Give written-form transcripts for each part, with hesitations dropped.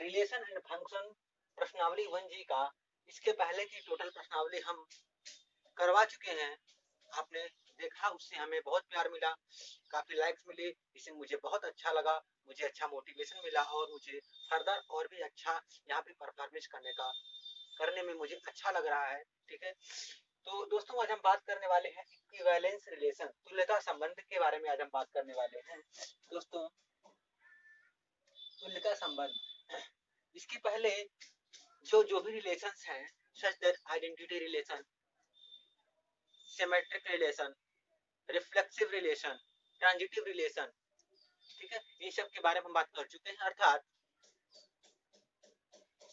Relation and function प्रश्नावली 1G का इसके पहले की टोटल प्रश्नावली हम करवा चुके हैं। आपने देखा, उससे हमें बहुत प्यार मिला, काफी लाइक्स मिले, इससे मुझे बहुत अच्छा लगा, मुझे अच्छा मोटिवेशन मिला और मुझे फर्दर और भी अच्छा यहाँ पे परफॉर्मेंस करने में मुझे अच्छा लग रहा है। ठीक है, तो दोस्तों आज हम बात करने वाले हैं इक्विवेलेंस रिलेशन, तुल्यता संबंध के बारे में आज हम बात करने वाले हैं। दोस्तों तुल्यता संबंध, इसके पहले जो भी रिलेशंस हैं, such that identity relation, symmetric relation, reflexive relation, transitive relation, ठीक है, इन सब के बारे में हम बात कर चुके हैं। अर्थात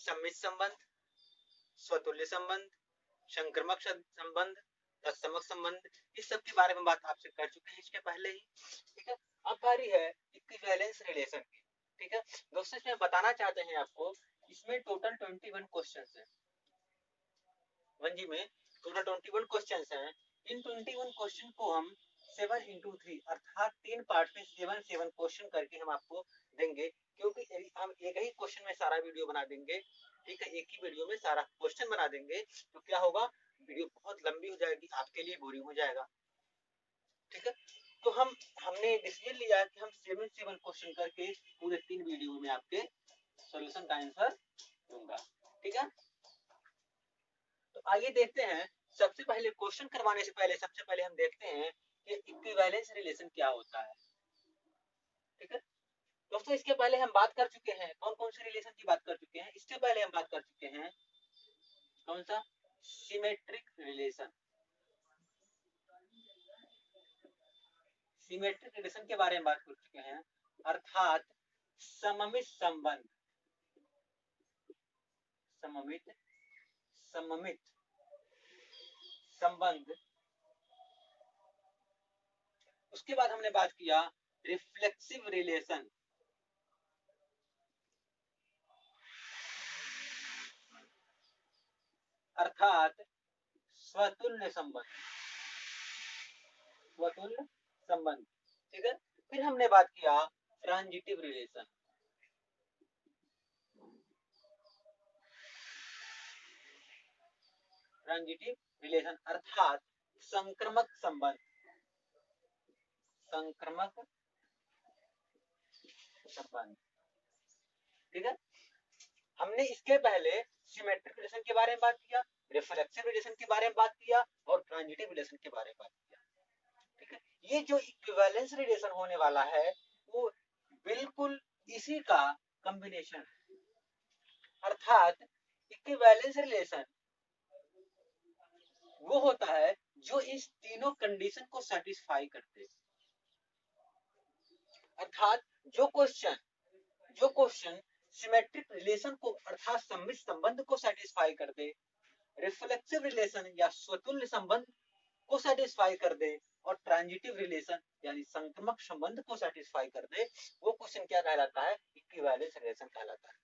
सम्मिश्र संबंध, स्वतुल्य संबंध, संक्रमक संबंध, तत्समक संबंध, इस सब के बारे में बात आपसे कर चुके हैं इसके पहले ही। ठीक है, अब बारी है इक्विवेलेंस रिलेशन की। ठीक है दोस्तों, इसमें बताना चाहते हैं आपको, इसमें टोटल 21 क्वेश्चंस हैं। 1G में टोटल 21 क्वेश्चंस हैं। इन 21 क्वेश्चन को हम 7 into 3 अर्थात 3 पार्ट में 7 क्वेश्चन करके हम आपको देंगे, क्योंकि हम एक ही क्वेश्चन में सारा वीडियो बना देंगे। ठीक है, एक ही वीडियो में सारा क्वेश्चन बना देंगे तो क्या होगा, वीडियो बहुत लंबी हो जाएगी, आपके लिए बोरिंग हो जाएगा। ठीक है, तो हमने डिसीजन लिया कि हम 7 क्वेश्चन करके पूरे 3 वीडियो में आपके सॉल्यूशन का आंसर दूंगा। ठीक है, तो आइए देखते हैं। सबसे पहले क्वेश्चन करवाने से पहले सबसे पहले हम देखते हैं कि इक्विवेलेंस रिलेशन क्या होता है। ठीक है दोस्तों, इसके पहले हम बात कर चुके हैं, कौन कौन से रिलेशन की बात कर चुके हैं। इसके पहले हम बात कर चुके हैं कौन सा, सिमेट्रिक रिलेशन। सिमेट्रिक रिलेशन के बारे में बात कर चुके हैं, अर्थात सममित संबंध, सममित संबंध। उसके बाद हमने बात किया रिफ्लेक्सिव रिलेशन, अर्थात स्वतुल्य संबंध, स्वतुल्य संबंध। ठीक है, फिर हमने बात किया ट्रांजिटिव रिलेशन, ट्रांजिटिव रिलेशन अर्थात संक्रमक संबंध, संक्रमक संबंध। ठीक है, हमने इसके पहले सिमेट्रिक रिलेशन के बारे में बात किया, रिफ्लेक्सिव रिलेशन के बारे में बात किया और ट्रांजिटिव रिलेशन के बारे में बात किया। ठीक है, ये जो इक्विवेलेंस रिलेशन होने वाला है वो बिल्कुल इसी का कॉम्बिनेशन है, अर्थात इक्विवेलेंस रिलेशन वो होता है जो इस तीनों कंडीशन को सेटिस्फाई करते हैं। अर्थात जो क्वेश्चन सिमेट्रिक रिलेशन को अर्थात सम्मिश्र संबंध को सेटिस्फाई कर दे, रिफ्लेक्सिव रिलेशन या स्वतुल्य संबंध को सेटिस्फाई कर दे और ट्रांजिटिव रिलेशन यानी संक्रमक संबंध को सेटिस्फाई कर दे, वो क्वेश्चन क्या कहलाता है, इक्विवेलेंस रिलेशन कहलाता है।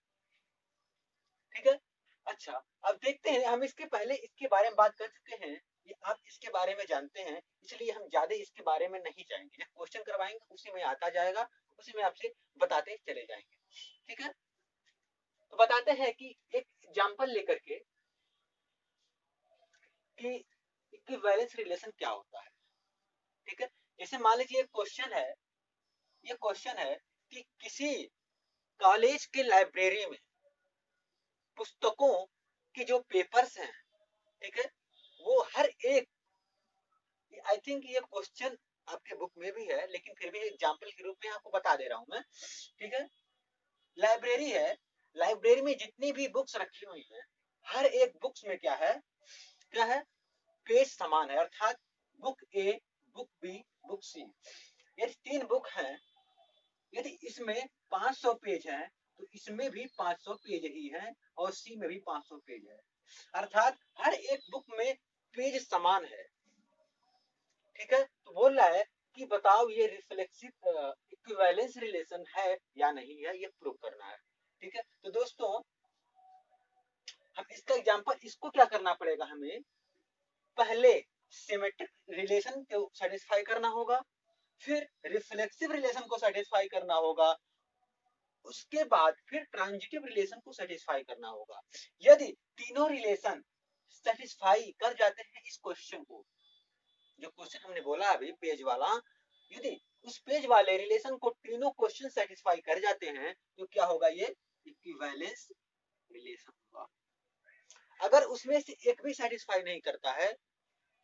ठीक है, अच्छा अब देखते हैं, हम इसके पहले इसके बारे में बात कर चुके हैं, ये आप इसके बारे में जानते हैं, इसलिए हम ज्यादा इसके बारे में नहीं जाएंगे। जब क्वेश्चन करवाएंगे उसी में आता जाएगा, उसी में आपसे बताते चले जाएंगे। ठीक है, तो बताते हैं कि एक एग्जांपल लेकर के कि इक्विवेलेंस रिलेशन क्या होता है। ठीक है, जैसे मान लीजिए ये क्वेश्चन है कि किसी कॉलेज के लाइब्रेरी में पुस्तकों के जो पेपर्स हैं, ठीक है, वो हर एक, आई थिंक ये क्वेश्चन आपके बुक में भी है, लेकिन फिर भी एग्जांपल के रूप में आपको बता दे रहा हूं मैं। ठीक है, लाइब्रेरी है, लाइब्रेरी में जितनी भी बुक्स रखी हुई है, हर एक बुक्स में क्या है, पेज समान है, अर्थात बुक ए, बुक बी, बुक सी, यदि 3 बुक हैं, यदि इसमें 500 पेज हैं तो इसमें भी 500 पेज ही हैं और सी में भी 500 पेज है, अर्थात हर एक बुक में पेज समान है। ठीक है, तो बोल रहा है कि बताओ ये रिफ्लेक्सिव इक्विवेलेंस रिलेशन है या नहीं है, ये प्रूव करना है। ठीक है, तो दोस्तों हम इसका एग्जांपल, इसको क्या करना पड़ेगा, हमें पहले सिमेट्रिक रिलेशन को सेटिस्फाई करना होगा, फिर रिफ्लेक्सिव रिलेशन को सेटिस्फाई करना होगा, उसके बाद फिर ट्रांजिटिव रिलेशन को सेटिस्फाई करना होगा। यदि तीनों रिलेशन सेटिस्फाई कर जाते हैं इस क्वेश्चन को, जो क्वेश्चन हमने बोला अभी पेज वाला, यदि उस पेज वाले रिलेशन को तीनों क्वेश्चन सेटिस्फाई कर जाते हैं तो क्या होगा, ये इक्विवेलेंस रिलेशन होगा। अगर उसमें से एक भी सेटिस्फाई नहीं करता है,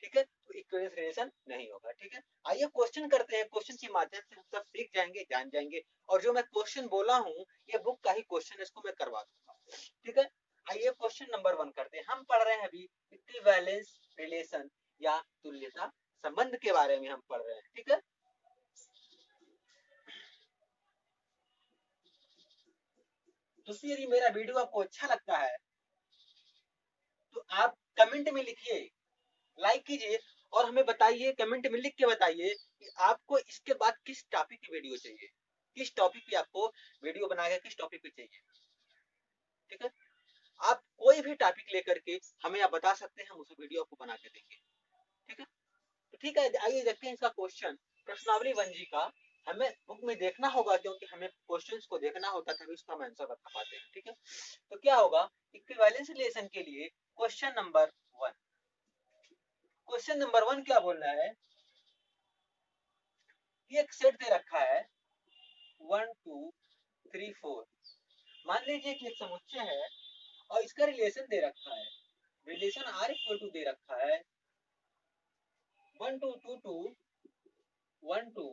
ठीक है, तो इक्विवेलेंस रिलेशन नहीं होगा। ठीक है, आइए क्वेश्चन करते हैं, क्वेश्चन के माध्यम से हम सब सीख जाएंगे, जान जाएंगे, और जो मैं क्वेश्चन बोला हूँ ये बुक का ही क्वेश्चन, इसको मैं करवा दूंगा। ठीक है, आइए क्वेश्चन नंबर 1 करते हैं। हम पढ़ रहे हैं अभी इक्विवेलेंस रिलेशन या तुल्यता संबंध के बारे में हम पढ़ रहे हैं। ठीक है, दोस्तों यदि मेरा वीडियो आपको अच्छा लगता है तो आप कमेंट में लिखिए, लाइक कीजिए, और हमें बताइए, कमेंट में लिख के बताइए कि आपको इसके बाद किस टॉपिक की वीडियो चाहिए, किस टॉपिक पे आपको वीडियो बनाएगा, किस टॉपिक पे चाहिए। ठीक है, आप कोई भी टॉपिक लेकर के हमें आप बता सकते हैं, हम उस वीडियो आपको बना के देंगे। ठीक है, तो ठीक है, आइए देखते हैं इसका क्वेश्चन। प्रश्नावली 1G का हमें बुक में देखना होगा, क्योंकि हमें क्वेश्चंस को देखना होता है, तभी उसका हम आंसर बता पाते हैं। ठीक है, तो क्या होगा, इक्विवेलेंस रिलेशन के लिए क्वेश्चन नंबर 1। क्वेश्चन नंबर 1 क्या बोल रहा है, एक सेट दे रखा है 1 2 3 4। मान लीजिए कि एक समुच्चय है और इसका रिलेशन दे रखा है, रिलेशन R इक्वल टू दे रखा है 1 2 2 2 1 2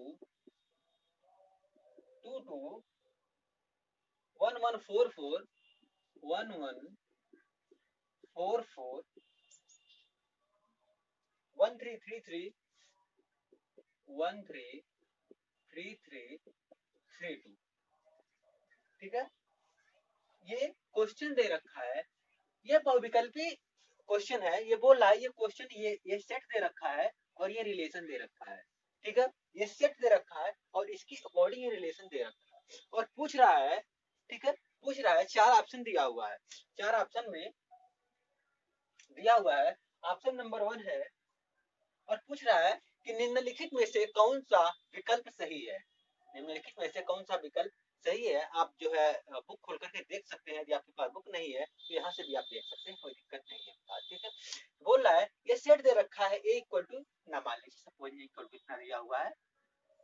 2 2 1 1 4 4 1 1 4 4 1 3 3 3 1 3 3 3 3 2। ठीक है, ये क्वेश्चन दे रखा है, ये बहुविकल्पी क्वेश्चन है, ये बोल रहा है, ये क्वेश्चन, ये सेट दे रखा है और ये रिलेशन दे रखा है। ठीक है, ये सेट दे रखा है और इसकी अकॉर्डिंग ये रिलेशन दे रखा है, और पूछ रहा है, ठीक है, पूछ रहा है, 4 ऑप्शन दिया हुआ है, 4 ऑप्शन में दिया हुआ है, ऑप्शन नंबर 1 है, और पूछ रहा है कि निम्नलिखित में से कौन सा विकल्प सही है। निम्नलिखित में से कौन सा विकल्प सही है। आप जो है बुक खोल करके देख सकते हैं, यदि आपके पास बुक नहीं है तो यहाँ से भी आप देख सकते हैं, कोई दिक्कत नहीं है। ठीक है, बोल रहा है ये सेट दे रखा है ए इक्वल टू, ना मान लीजिए सपोज ए इक्वल टू इतना दिया हुआ है,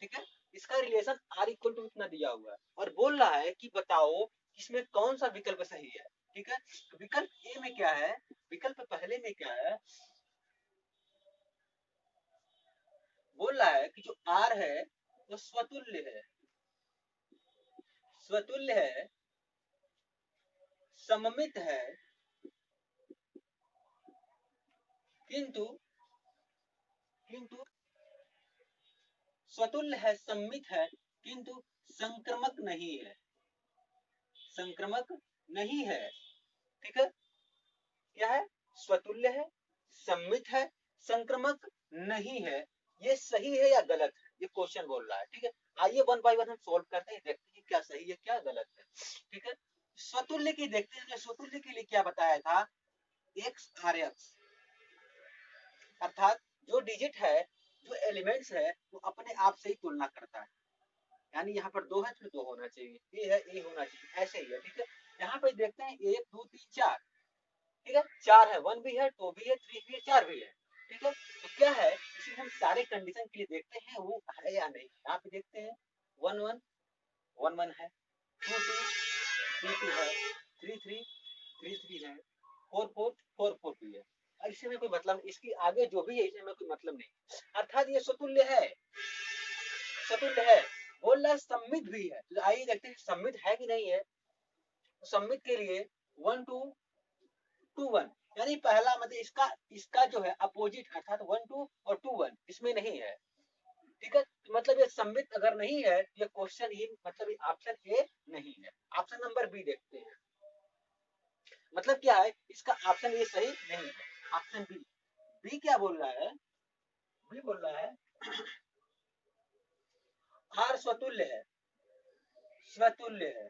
ठीक है, इसका रिलेशन आर इक्वल टू इतना दिया हुआ है, और बोल रहा है कि बताओ इसमें कौन सा विकल्प सही है। ठीक है, तो विकल्प ए में क्या है, विकल्प पहले में क्या है, बोल रहा है कि जो आर है वो स्वतुल्य है, स्वतुल्य है, सममित है, किंतु किंतु स्वतुल्य है, सममित है, किंतु संक्रमक नहीं है, संक्रमक नहीं है। ठीक है, क्या है, स्वतुल्य है, सममित है, संक्रमक नहीं है, ये सही है या गलत है, ये क्वेश्चन बोल रहा है। ठीक है, आइए 1 बाय 1 हम सोल्व करते हैं, देखते हैं क्या सही है क्या गलत है। ठीक है, स्वतुल्य की देखते हैं, स्वतुल्य के लिए क्या बताया था, एक्स आर एक्स, अर्थात जो डिजिट है, जो एलिमेंट्स है, वो अपने आप से ही तुलना करता है, यानी यहाँ पर 2 है तो 2 होना चाहिए, ए है ए होना चाहिए, ऐसे ही है। ठीक है, यहाँ पे देखते हैं 1 2 3 4, ठीक है, 4 है, 1 भी है, 2 भी है, 3 भी है, 4 भी है। ठीक है, तो क्या है, इसमें हम सारे कंडीशन के लिए देखते हैं वो है या नहीं। यहाँ पे देखते हैं 1 1 1 1 है, 2 2 2 2 है, 3 3 3 3 है, 4 4 4 4 भी है। इसमें कोई मतलब, इसकी आगे जो भी है इसमें कोई मतलब नहीं, अर्थात ये स्वतुल्य है, स्वतुल्य है। बोल रहा है सम्मित भी है, तो आइए देखते हैं सम्मित है कि नहीं है। तो सम्मित के लिए 1 2 2 1, यानी पहला मतलब इसका इसका जो है अपोजिट, अर्थात 1 2 और 2 1 इसमें नहीं है। ठीक है, तो मतलब ये सम्मित अगर नहीं है, ये क्वेश्चन ही मतलब ऑप्शन ए नहीं है। ऑप्शन नंबर बी देखते हैं, मतलब क्या है, इसका ऑप्शन ये सही नहीं है। ऑप्शन बी, बी क्या बोल रहा है, बी बोल रहा है आर स्वतुल्य है, स्वतुल्य है,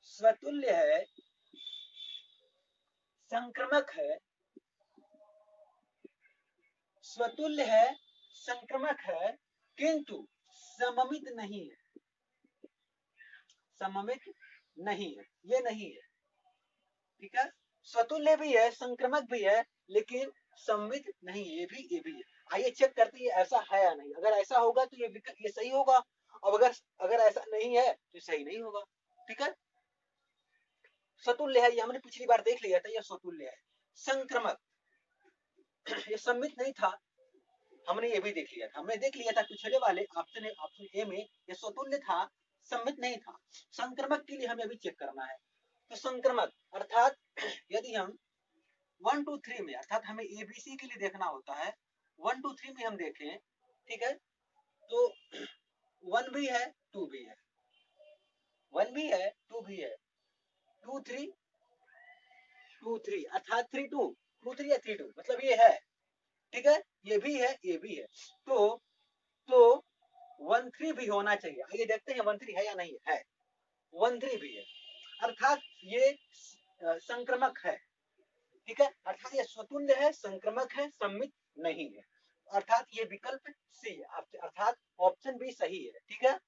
स्वतुल्य है, संक्रमक है, स्वतुल्य है, संक्रमक है, किंतु सममित नहीं है, सममित नहीं है, ये नहीं है, ठीक है। स्वतुल्य भी है, संक्रमक भी है, लेकिन सममित नहीं, ये भी है। आइए चेक करते हैं ऐसा है या नहीं। अगर ऐसा होगा तो ये सही होगा, और अगर अगर ऐसा नहीं है तो सही नहीं होगा, ठीक है। स्वतुल्य है, ये हमने पिछली बार देख लिया था, ये स्वतुल्य है। संक्रमक, ये सम्मित नहीं था, हमने ये भी देख लिया था, हमने देख लिया था पिछले वाले ऑप्शन ए में ये स्वतुल्य था, सम्मित नहीं था। संक्रमक के लिए हमें अभी चेक करना है। तो संक्रमक अर्थात यदि हम 1 2 3 में, अर्थात हमें एबीसी के लिए देखना होता है, 1 2 3 में हम देखें, ठीक है, तो 1 भी है 2 भी है, 1 भी है 2 भी है, 2 3 2 3 अर्थात 3 2 2 3 या 3 2 मतलब ये है, ठीक है, ये भी है ये भी है। तो 1 3 भी होना चाहिए। आइए देखते हैं 1 3 है या नहीं है, 1 3 भी है, अर्थात ये संक्रमक है, ठीक है। अर्थात ये स्वतुल्य है, संक्रमक है, सम्मित नहीं है, अर्थात ये विकल्प सी है, अर्थात ऑप्शन बी सही है, ठीक है।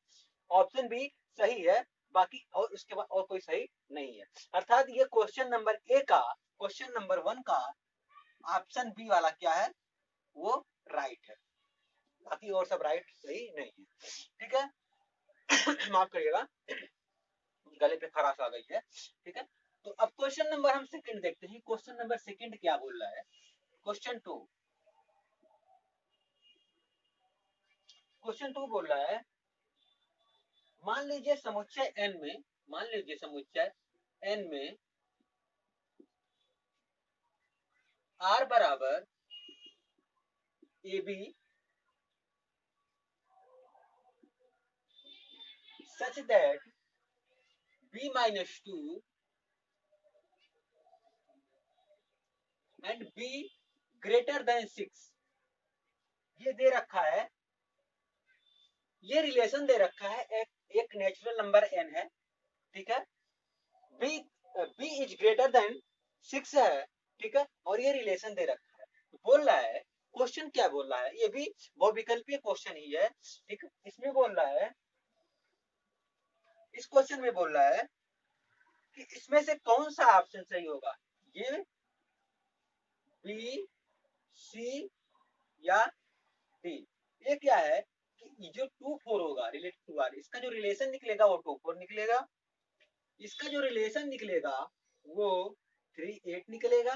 ऑप्शन बी सही है, बाकी और उसके बाद और कोई सही नहीं है। अर्थात ये क्वेश्चन नंबर ए का, क्वेश्चन नंबर 1 का ऑप्शन बी वाला क्या है, वो राइट है, बाकी और सब राइट सही नहीं है, ठीक है। माफ करिएगा, गले पे खराश आ गई है, ठीक है। तो अब क्वेश्चन नंबर हम सेकंड देखते हैं, क्वेश्चन नंबर सेकंड क्या बोल रहा है। क्वेश्चन 2, क्वेश्चन 2 बोल रहा है, मान लीजिए समुच्चय n में, मान लीजिए समुच्चय n में r बराबर ab such that b minus 2 and b greater than 6, ये दे रखा है, ये रिलेशन दे रखा है, एक नेचुरल नंबर n है, ठीक है, b इज ग्रेटर देन 6 है, ठीक है, और ये रिलेशन दे रखा है। बोल रहा है, क्वेश्चन क्या बोल रहा है, ये भी बहुविकल्पीय क्वेश्चन ही है, ठीक है। इसमें बोल रहा है, इस क्वेश्चन में बोल रहा है कि इसमें से कौन सा ऑप्शन सही होगा, ये बी सी या डी। ये क्या है कि जो 2 4 होगा रिलेटेड टू आर, इसका जो रिलेशन निकलेगा वो 2 4 निकलेगा, इसका जो रिलेशन निकलेगा वो 3 8 निकलेगा,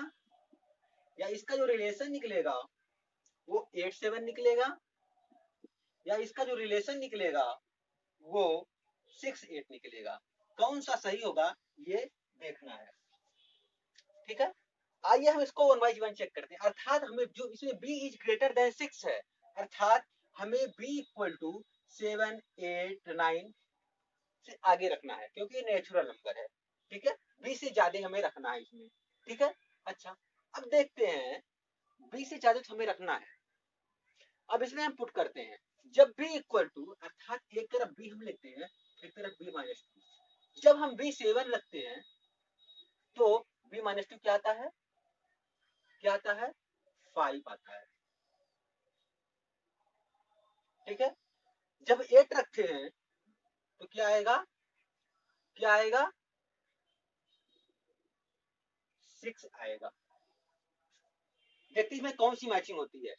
या इसका जो रिलेशन निकलेगा वो 8 7 निकलेगा, या इसका जो रिलेशन निकलेगा वो 6 8 निकलेगा। कौन सा सही होगा ये देखना है, ठीक है। आइए हम इसको वन बाई वन चेक करते हैं। अर्थात हमें जो इसमें b इज ग्रेटर देन 6 है, अर्थात हमें b इक्वल टू 7 8 9 से आगे रखना है, क्योंकि ये नेचुरल नंबर है, ठीक है। b से ज्यादा हमें रखना है इसमें, ठीक है। अच्छा, अब देखते हैं, b से ज्यादा हमें रखना है। अब इसमें हम पुट करते हैं, जब b इक्वल टू, अर्थात एक तरफ b हम लेते हैं, एक तरफ b माइनस 2, जब हम b 7 रखते हैं तो b माइनस 2 क्या आता है, क्या आता है, 5 आता है, ठीक है। जब 8 रखते हैं तो क्या आएगा, क्या आएगा, 6 आएगा। देखते इसमें कौन सी मैचिंग होती है,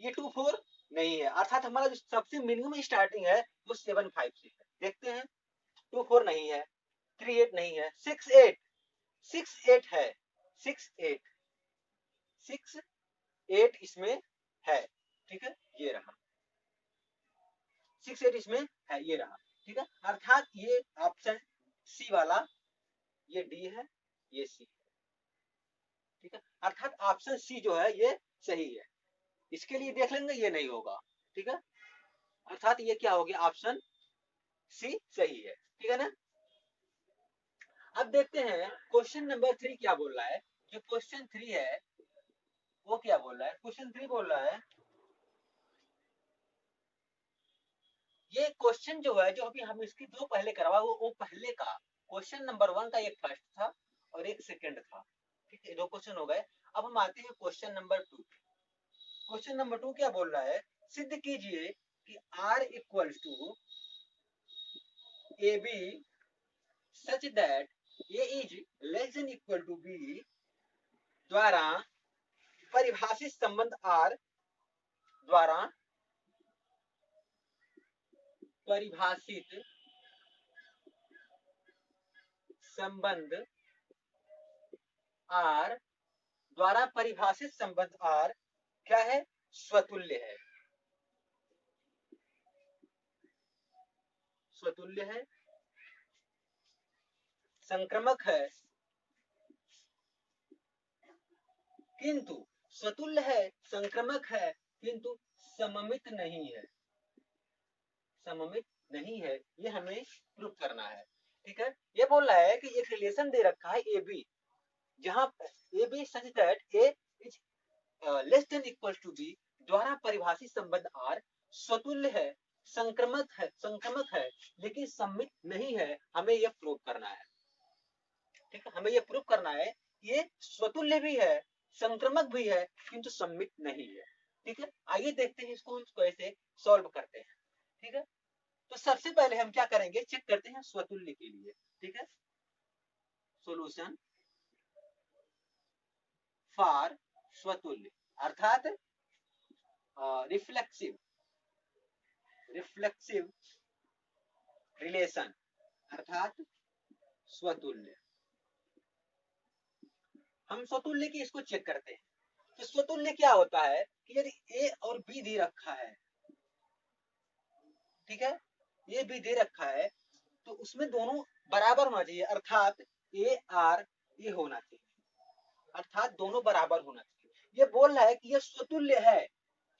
ये 2 4 नहीं है, अर्थात हमारा जो सबसे मिनिमम स्टार्टिंग है वो 7 5 से है। देखते हैं, 2 4 नहीं है, 3 8 नहीं है, 6 8, 6 8 है, 6 8 6 8 इसमें है, ठीक है, ये रहा 6 8 इसमें है, ये रहा, ठीक है। अर्थात ये ऑप्शन सी वाला, ये डी है, ये सी है, ठीक है। अर्थात ऑप्शन सी जो है ये सही है, इसके लिए देख लेंगे ये नहीं होगा, ठीक है। अर्थात ये क्या हो गया, ऑप्शन सी सही है, ठीक है ना। अब देखते हैं क्वेश्चन नंबर 3 क्या बोल रहा है। जो क्वेश्चन 3 है वो क्या बोल रहा है, क्वेश्चन 3 बोल रहा है, ये क्वेश्चन जो है, जो अभी हम इसकी दो पहले करवा, वो पहले का क्वेश्चन नंबर 1 का एक फर्स्ट था और एक सेकंड था, ठीक है, दो क्वेश्चन हो गए। अब हम आते हैं क्वेश्चन नंबर 2। क्वेश्चन नंबर 2 क्या बोल रहा है, सिद्ध कीजिए कि R equals to AB such that A is less than equal to B द्वारा परिभाषित संबंध R द्वारा परिभाषित संबंध R द्वारा परिभाषित संबंध R क्या है? स्वतुल्य है। स्वतुल्य है, संक्रमक है, किंतु स्वतुल्य है, संक्रमक है, किंतु सममित नहीं है। सममित नहीं है, ये हमें प्रूफ करना है। ठीक है, ये बोल रहा है कि एक रिलेशन दे रखा है ए बी, जहां A B such that A is less than equal to B द्वारा परिभाषित संबंध आर स्वतुल्य है, संक्रमक है लेकिन सम्मित नहीं है। हमें यह प्रूव करना है। ठीक है, हमें यह प्रूव करना है ये स्वतुल्य भी है, संक्रमक भी है, किंतु सम्मित नहीं है। ठीक है, आइए देखते हैं इसको हम कैसे सॉल्व करते हैं। ठीक है, तो सबसे पहले हम क्या करेंगे, चेक करते हैं स्वतुल्य के लिए। ठीक है, सॉल्यूशन फॉर स्वतुल्य अर्थात रिफ्लेक्सिव रिलेशन अर्थात स्वतुल्य। हम स्वतुल्य की इसको चेक करते हैं। तो स्वतुल्य क्या होता है कि यदि ए और बी दे रखा है, ठीक है, ये बी दे रखा है, तो उसमें दोनों बराबर होना चाहिए, अर्थात ए आर ए होना चाहिए, अर्थात दोनों बराबर होना चाहिए। ये बोल रहा है कि ये स्वतुल्य है।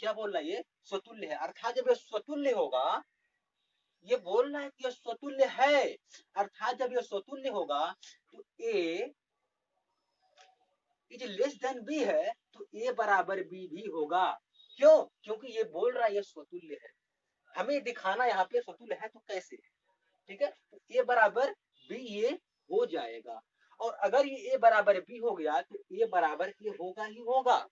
क्या बोल रहा है? ये स्वतुल्य है, अर्थात जब ये स्वतुल्य होगा, ये बोल रहा है कि ये स्वतुल्य है, अर्थात जब ये स्वतुल्य होगा तो A is less then B है, तो ए बराबर बी भी होगा। क्यों? क्योंकि ये बोल रहा है ये स्वतुल्य है। हमें दिखाना यहाँ पे स्वतुल्य है तो कैसे। ठीक है, तो ए बराबर बी ये हो जाएगा, और अगर ये ए बराबर बी हो गया तो ए बराबर ए होगा ही होगा।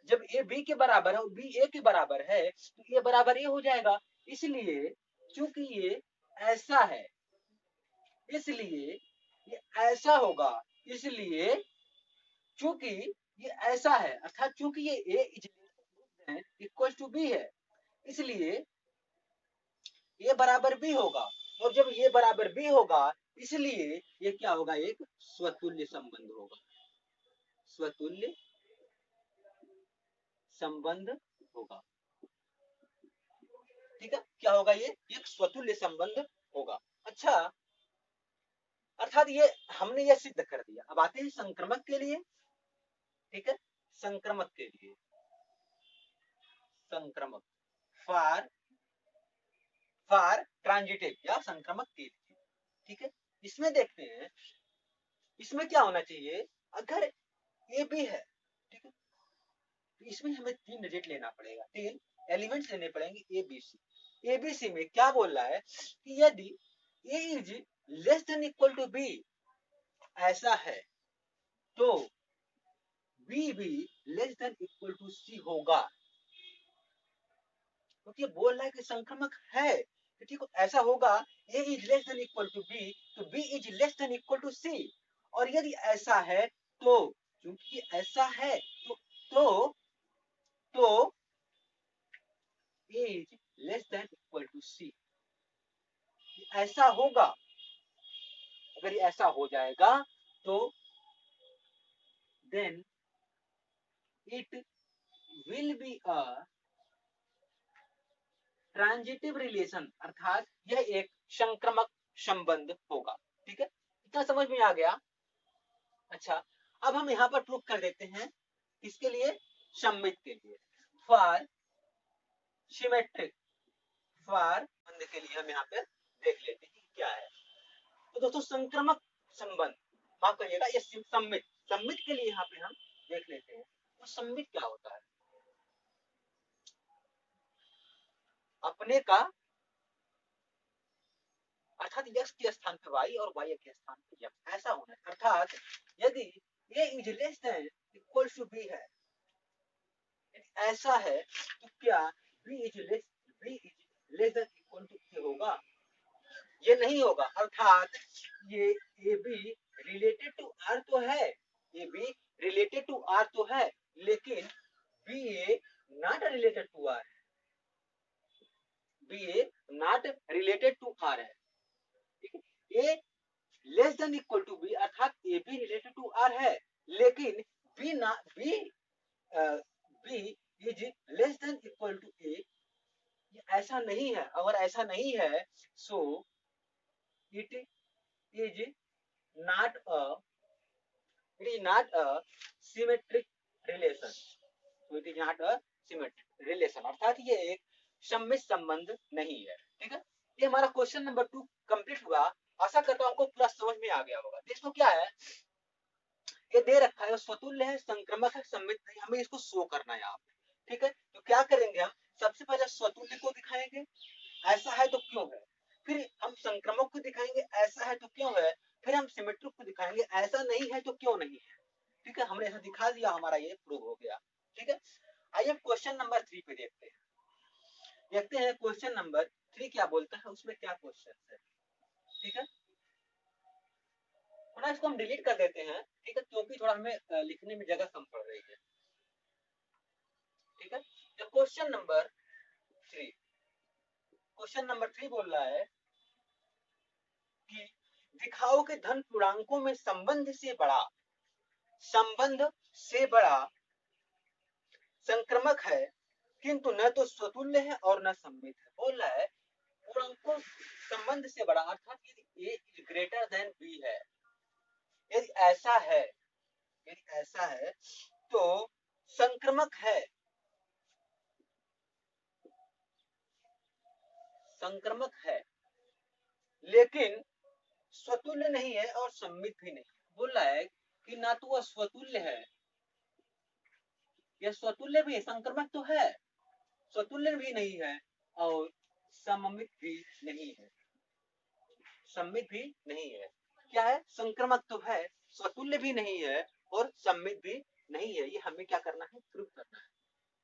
जब ए बी के बराबर है और बी ए के बराबर है तो ए बराबर ए हो जाएगा। इसलिए चूंकि ये ऐसा है, इसलिए ये ऐसा होगा, इसलिए चूंकि ये ऐसा है, अर्थात चूंकि ये ए इक्वल टू बी है, इसलिए ये बराबर बी होगा, और जब ये बराबर बी होगा इसलिए ये क्या होगा, एक स्वतुल्य संबंध होगा। स्वतुल्य संबंध होगा। ठीक है, क्या होगा, ये एक स्वतुल्य संबंध होगा। अच्छा, अर्थात ये हमने ये सिद्ध कर दिया। अब आते हैं संक्रमक के लिए। ठीक है, संक्रमक के लिए, संक्रमक फॉर ट्रांजिटिव या संक्रमक के लिए। ठीक है, इसमें देखते हैं, इसमें क्या होना चाहिए, अगर ए बी है, ठीक है, तो इसमें हमें 3 डिजिट लेना पड़ेगा, 3 एलिमेंट्स लेने पड़ेंगे A B C. A B C में क्या बोल रहा है कि यदि A is less than equal to B ऐसा है तो बी भी less than equal to C होगा। क्योंकि तो बोल रहा है कि संक्रमक है, तो ठीक ऐसा होगा, A is less than equal to B तो B is less than equal to C. और यदि ऐसा है तो, क्योंकि ऐसा है तो तो A is less than equal to C. ऐसा होगा, अगर ऐसा हो जाएगा तो then it will be a transitive relation, अर्थात यह एक संक्रमक संबंध होगा। ठीक है, इतना समझ में आ गया। अच्छा, अब हम यहाँ पर प्रूफ कर देते हैं, किसके लिए, सम्मित के लिए। फॉर सिमेट्रिक, फॉर संबंध के लिए हम यहाँ पे देख लेते हैं क्या है। तो दोस्तों संक्रमक संबंध, माफ करिएगा, ये सम्मित, सम्मित के लिए यहाँ पे हम देख लेते हैं। तो सम्मित क्या होता है, अपने का अर्थात x के स्थान पे y और y के स्थान पे x, ऐसा होना है। अर्थात यदि a is less than equal to b है, ऐसा है, तो क्या b is less than equal to A होगा, ये नहीं होगा। अर्थात ये A B related to R तो है, A B related to R तो है, लेकिन B A not related to R, B A not related to R है, ठीक है। A less than equal to B, अर्थात A B related to R है, लेकिन बी ना B B is less than equal to A, ऐसा नहीं है। अगर ऐसा नहीं है so it is not a it is not a symmetric relation, so it is not a symmetric relation, अर्थात ये एक सममित संबंध नहीं है, ठीक है। ये हमारा क्वेश्चन नंबर 2 कंप्लीट हुआ। आशा करता हूं आपको पूरा समझ में आ गया होगा। देखो क्या है, ये दे रखा है स्वतुल्य है, संक्रमक है, सममित नहीं, हमें इसको शो करना है यहाँ पे, ठीक है। तो क्या करेंगे हम, सबसे पहले स्वतुल्य को दिखाएंगे, ऐसा है तो क्यों है, फिर हम संक्रमक को दिखाएंगे, ऐसा है तो क्यों है, फिर हम सिमेट्रिक को दिखाएंगे, ऐसा नहीं है तो क्यों नहीं है, ठीक है। हमने ऐसा दिखा दिया, हमारा ये प्रूव हो गया, ठीक है। आइए क्वेश्चन नंबर 3 पे देखते हैं क्वेश्चन नंबर 3 क्या बोलता है, उसमें क्या क्वेश्चन है, ठीक है। थोड़ा इसको हम डिलीट कर देते हैं, ठीक है, क्योंकि थोड़ा हमें लिखने में जगह कम पड़ रही है, ठीक है। तो क्वेश्चन नंबर 3 बोल रहा है कि दिखाओ कि धन पूर्णांकों में संबंध से बड़ा संक्रमक है, किंतु न तो स्वतुल्य है और न सममित है। बोल रहा है पूर्णांकों संबंध से बड़ा, अर्थात यदि A is greater than B है, यदि ऐसा है तो संक्रमक है, लेकिन स्वतुल्य नहीं है और सममित भी नहीं। बोल रहा है कि ना तो वह स्वतुल्य है, यह स्वतुल्य भी है, संक्रमक तो है, स्वतुल्य भी नहीं है और सममित भी नहीं है, सममित भी नहीं है। क्या है, संक्रमक तो है, स्वतुल्य भी नहीं है और सममित भी नहीं है। ये हमें क्या करना है, प्रूव करना है।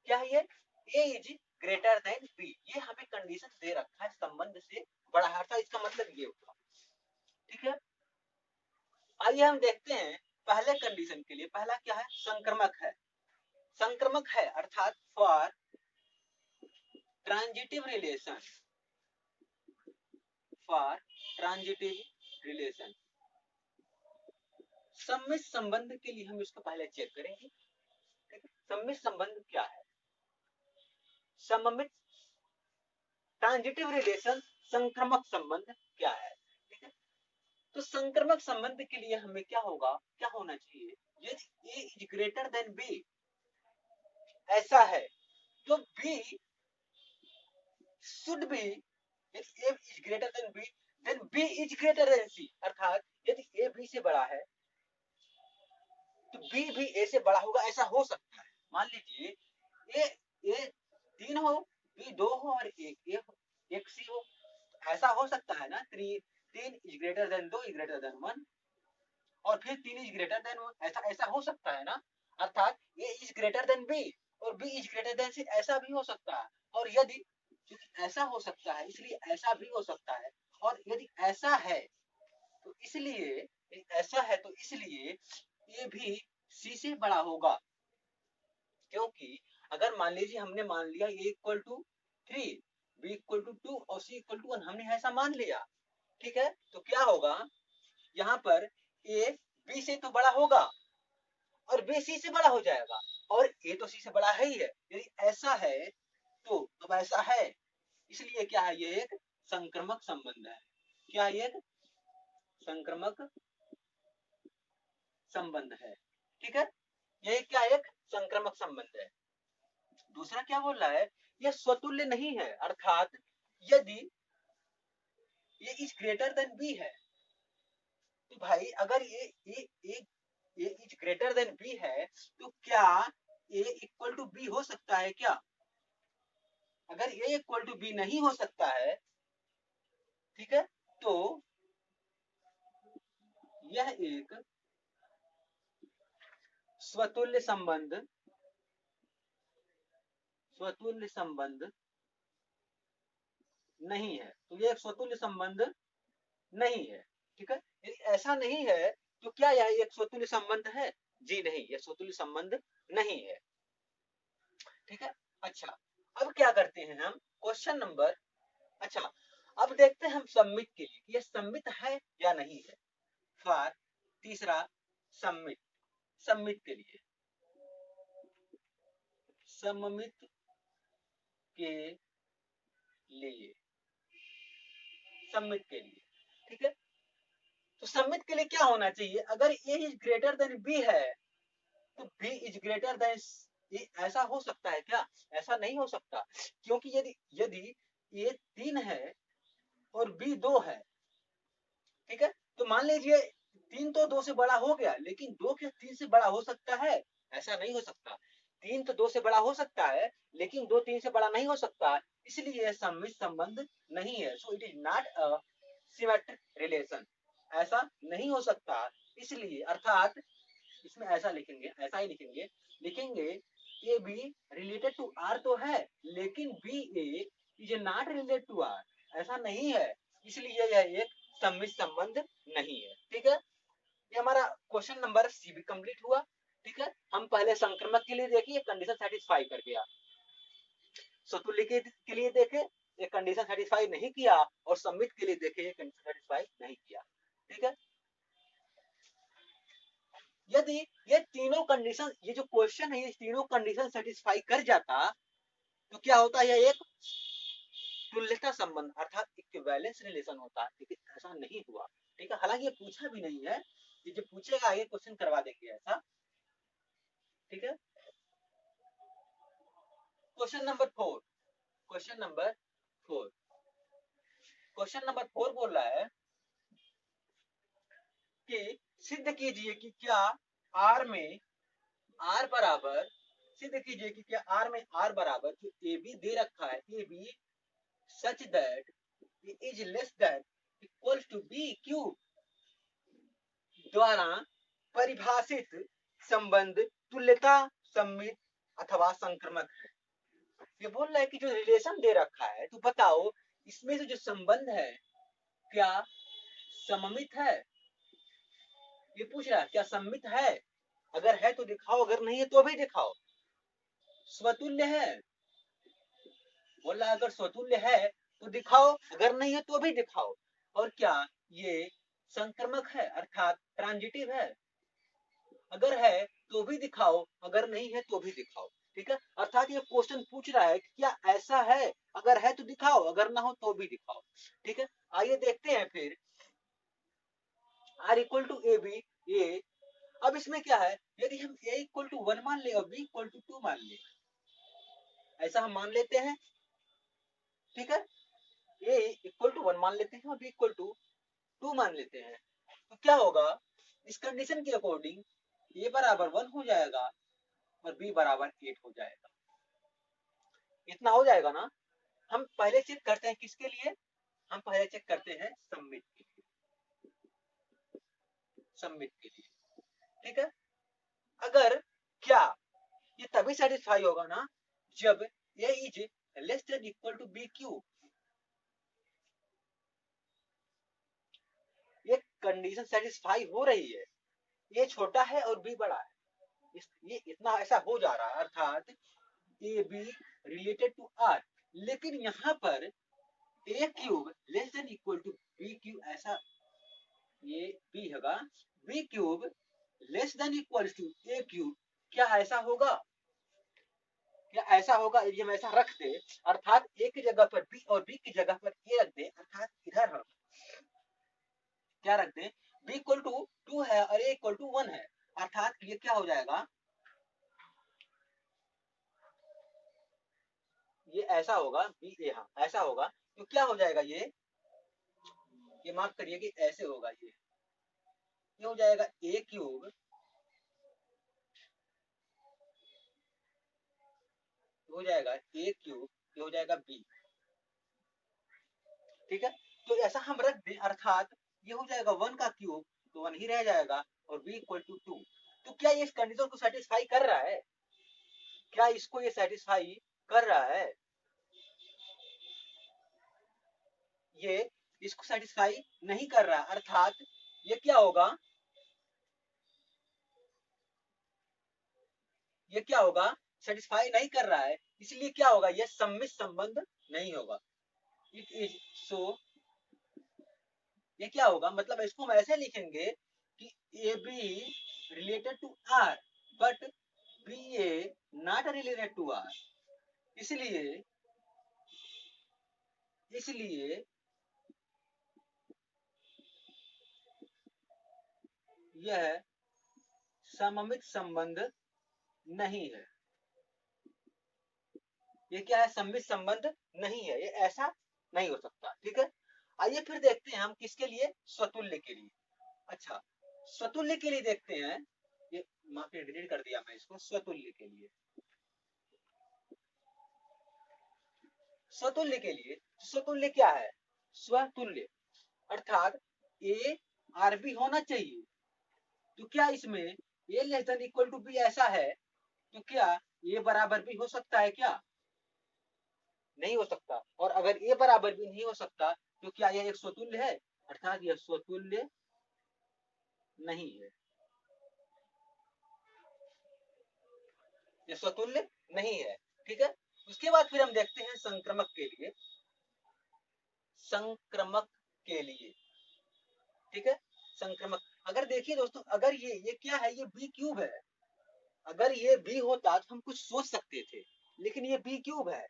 क्या है ये, ए इज ग्रेटर देन बी, ये हमें कंडीशन दे रखा है, संबंध से बड़ा है, अर्थात इसका मतलब ये होगा, ठीक है। आइए हम देखते हैं पहले कंडीशन के लिए। पहला क्या है, संक्रमक है अर्थात फॉर ट्रांजिटिव रिलेशन, सम्मिश्र संबंध के लिए हम इसको पहले चेक करेंगे, सम्मिश्र संबंध क्या है, सममित ट्रांजिटिव रिलेशन, संक्रमक संबंध क्या है, ठीक है। तो संक्रमक संबंध के लिए हमें क्या होना चाहिए, यदि A is greater than B ऐसा है तो बी शुड बी, यदि A is greater than B then B is greater than C, अर्थात यदि ए बी से बड़ा है तो बी भी ए से बड़ा होगा, ऐसा हो सकता है। मान लीजिए ए 3 हो, बी 2 हो और एक सी हो, ऐसा हो सकता है ना, 3 is greater then 2 is greater then 1 और फिर 3 इज ग्रेटर देन 1, ऐसा हो सकता है ना। अर्थात ए इज ग्रेटर देन बी और बी इज ग्रेटर देन सी, ऐसा भी हो सकता है। और यदि क्योंकि ऐसा हो सकता है इसलिए ऐसा भी हो सकता है, और यदि ऐसा है तो इसलिए ये भी सी से बड़ा होगा, क्योंकि अगर मान लीजिए हमने मान लिया A equal to 3, B equal to 2 और सी इक्वल टू 1, हमने ऐसा मान लिया, ठीक है। तो क्या होगा, यहाँ पर ए बी से तो बड़ा होगा और बी सी से बड़ा हो जाएगा, और ए तो सी से बड़ा है ही है। यदि ऐसा है तो अब ऐसा है, इसलिए क्या है, ये एक संक्रमक संबंध है। क्या ये एक संक्रमक संबंध है, ठीक है। ये क्या एक संक्रमक संबंध है। दूसरा क्या बोल रहा है, ये स्वतुल्य नहीं है, अर्थात यदि ये इज ग्रेटर देन बी है तो भाई अगर ये इज ग्रेटर देन बी है तो क्या ए इक्वल टू बी हो सकता है क्या, अगर ए इक्वल टू बी नहीं हो सकता है, ठीक है, तो यह एक स्वतुल्य संबंध नहीं है, तो ये एक स्वतुल्य संबंध नहीं है। ठीक है, यदि ऐसा नहीं है तो क्या यह एक स्वतुल्य संबंध है? जी नहीं, यह स्वतुल्य संबंध नहीं है। ठीक है, अच्छा अब क्या करते हैं हम, क्वेश्चन नंबर, अच्छा अब देखते हैं हम सममित के लिए कि यह सममित है या नहीं है। फॉर तीसरा सममित, सममित के लिए, सममित के लिए, सममित के लिए, ठीक है, तो सममित के लिए क्या होना चाहिए, अगर a is greater then b है तो b इज ग्रेटर देन, ये ऐसा हो सकता है क्या? ऐसा नहीं हो सकता, क्योंकि यदि यदि a 3 है और b 2 है, ठीक है, तो मान लीजिए 3 तो 2 से बड़ा हो गया, लेकिन 2 क्या 3 से बड़ा हो सकता है? ऐसा नहीं हो सकता। 3 तो 2 से बड़ा हो सकता है, लेकिन 2 3 से बड़ा नहीं हो सकता, इसलिए यह सममित संबंध नहीं है। So it is not a symmetric relation, ऐसा नहीं हो सकता। इसलिए अर्थात इसमें ऐसा लिखेंगे, ऐसा ही लिखेंगे, लिखेंगे A B related to R तो है, लेकिन B A is not related to R, ऐसा नहीं है, इसलिए यह एक सममित संबंध नहीं है। ठीक है, ये हमारा क्वेश्चन नंबर सी भी कंप्लीट हुआ। ठीक है, हम पहले संक्रमक के लिए देखिए, कंडीशन सेटिस्फाई कर गया, स्वतुल्य के लिए देखे ये कंडीशन सेटिस्फाई नहीं किया, और सममित के लिए देखे ये कंडीशन सेटिस्फाई नहीं किया। ठीक है, यदि ये तीनों कंडीशन, ये जो क्वेश्चन है ये तीनों कंडीशन सेटिस्फाई कर जाता तो क्या होता है, एक तुल्यता संबंध अर्थात इक्विवेलेंस रिलेशन होता है, लेकिन ऐसा नहीं हुआ। ठीक है, हालांकि ये पूछा भी नहीं है, ये जो पूछेगा ये क्वेश्चन करवा देंगे ऐसा। ठीक है, question number 4, question number 4, question number 4 बोल रहा है कि सिद्ध कीजिए कि क्या आर में आर बराबर, सिद्ध कीजिए कि क्या आर में आर बराबर, जो ए बी दे रखा है, A B such that is less than equal to B cube द्वारा परिभाषित संबंध तुल्यता, सममित अथवा संक्रमक है। ये बोल रहा है कि जो रिलेशन दे रखा है, तो बताओ इसमें से जो संबंध है क्या सममित है, ये पूछ रहा है क्या सममित है, अगर है तो दिखाओ, अगर नहीं है तो भी दिखाओ। स्वतुल्य है, बोल रहा है अगर स्वतुल्य है तो दिखाओ, अगर नहीं है तो भी दिखाओ। और क्या ये संक्रमक है अर्थात ट्रांजिटिव है, अगर है तो भी दिखाओ, अगर नहीं है तो भी दिखाओ। ठीक है, अर्थात ये क्वेश्चन पूछ रहा है कि क्या ऐसा है, अगर है तो दिखाओ, अगर ना हो तो भी दिखाओ। ठीक है, आइए देखते हैं फिर, R equal to A B A, अब इसमें क्या है, यदि हम a इक्वल टू 1 मान ले और b इक्वल टू 2 मान ले, ऐसा हम मान लेते हैं। ठीक है, a इक्वल टू 1 मान लेते हैं और b इक्वल टू 2 मान लेते हैं, तो क्या होगा, इस कंडीशन के अकॉर्डिंग a बराबर 1 हो जाएगा और b बराबर 8 हो जाएगा। इतना हो जाएगा ना। हम पहले चेक करते हैं किसके लिए, हम पहले चेक करते हैं सममित के लिए, सममित के लिए। ठीक है, अगर क्या ये तभी सेटिस्फाई होगा ना जब a is less than equal to b cube, ये कंडीशन सेटिस्फाई हो रही है, ये छोटा है और b बड़ा है, ये इतना ऐसा हो जा रहा है, अर्थात A B related to R, लेकिन यहाँ पर A cube less than equal to B cube, ऐसा ये बी होगा, B cube less than equal to A cube, क्या ऐसा होगा, क्या ऐसा होगा, यदि हम ऐसा रख दे, अर्थात ए की जगह पर बी और बी की जगह पर ए रख दे, अर्थात इधर हम क्या रख दे, बी इक्वल टू 2 है और ए इक्वल टू 1 है, अर्थात ये क्या हो जाएगा, ये ऐसा होगा, बी ए, हाँ ऐसा होगा, तो क्या हो जाएगा, ये माफ करिए कि ऐसे होगा, ये हो जाएगा ए क्यूब, हो जाएगा ए क्यूब, ये हो जाएगा बी। ठीक है, तो ऐसा हम रख दें, अर्थात ये हो जाएगा 1 का क्यूब, तो 1 ही रह जाएगा, और b इक्वल टू 2। तो क्या ये इस कंडीशन को सेटिस्फाई कर रहा है, क्या इसको ये सेटिस्फाई कर रहा है, ये इसको सेटिस्फाई नहीं कर रहा, अर्थात ये क्या होगा, ये क्या होगा, सेटिस्फाई नहीं कर रहा है, इसलिए क्या होगा, ये सम्मिश्र संबंध नहीं होगा। इट इज सो, ये क्या होगा, मतलब इसको हम ऐसे लिखेंगे कि A B related to R but B A not related to R, इसलिए इसलिए यह सममित संबंध नहीं है। ये क्या है, सममित संबंध नहीं है, ये ऐसा नहीं हो सकता। ठीक है, आइए फिर देखते हैं हम किसके लिए, स्वतुल्य के लिए। अच्छा, स्वतुल्य के लिए देखते हैं, ये माफी डिलीट कर दिया मैं इसको, स्वतुल्य के लिए, स्वतुल्य के लिए, स्वतुल्य क्या है, स्वतुल्य अर्थात ए आर बी होना चाहिए। तो क्या इसमें A less than equal to B ऐसा है, तो क्या ए बराबर बी हो सकता है क्या, नहीं हो सकता। और अगर ए बराबर बी नहीं हो सकता तो क्या यह एक स्वतुल्य है, अर्थात यह स्वतुल्य नहीं है, यह स्वतुल्य नहीं है। ठीक है, उसके बाद फिर हम देखते हैं संक्रमक के लिए, संक्रमक के लिए। ठीक है, संक्रमक, अगर देखिए दोस्तों, अगर ये क्या है, ये बी क्यूब है, अगर ये बी होता तो हम कुछ सोच सकते थे, लेकिन ये बी क्यूब है,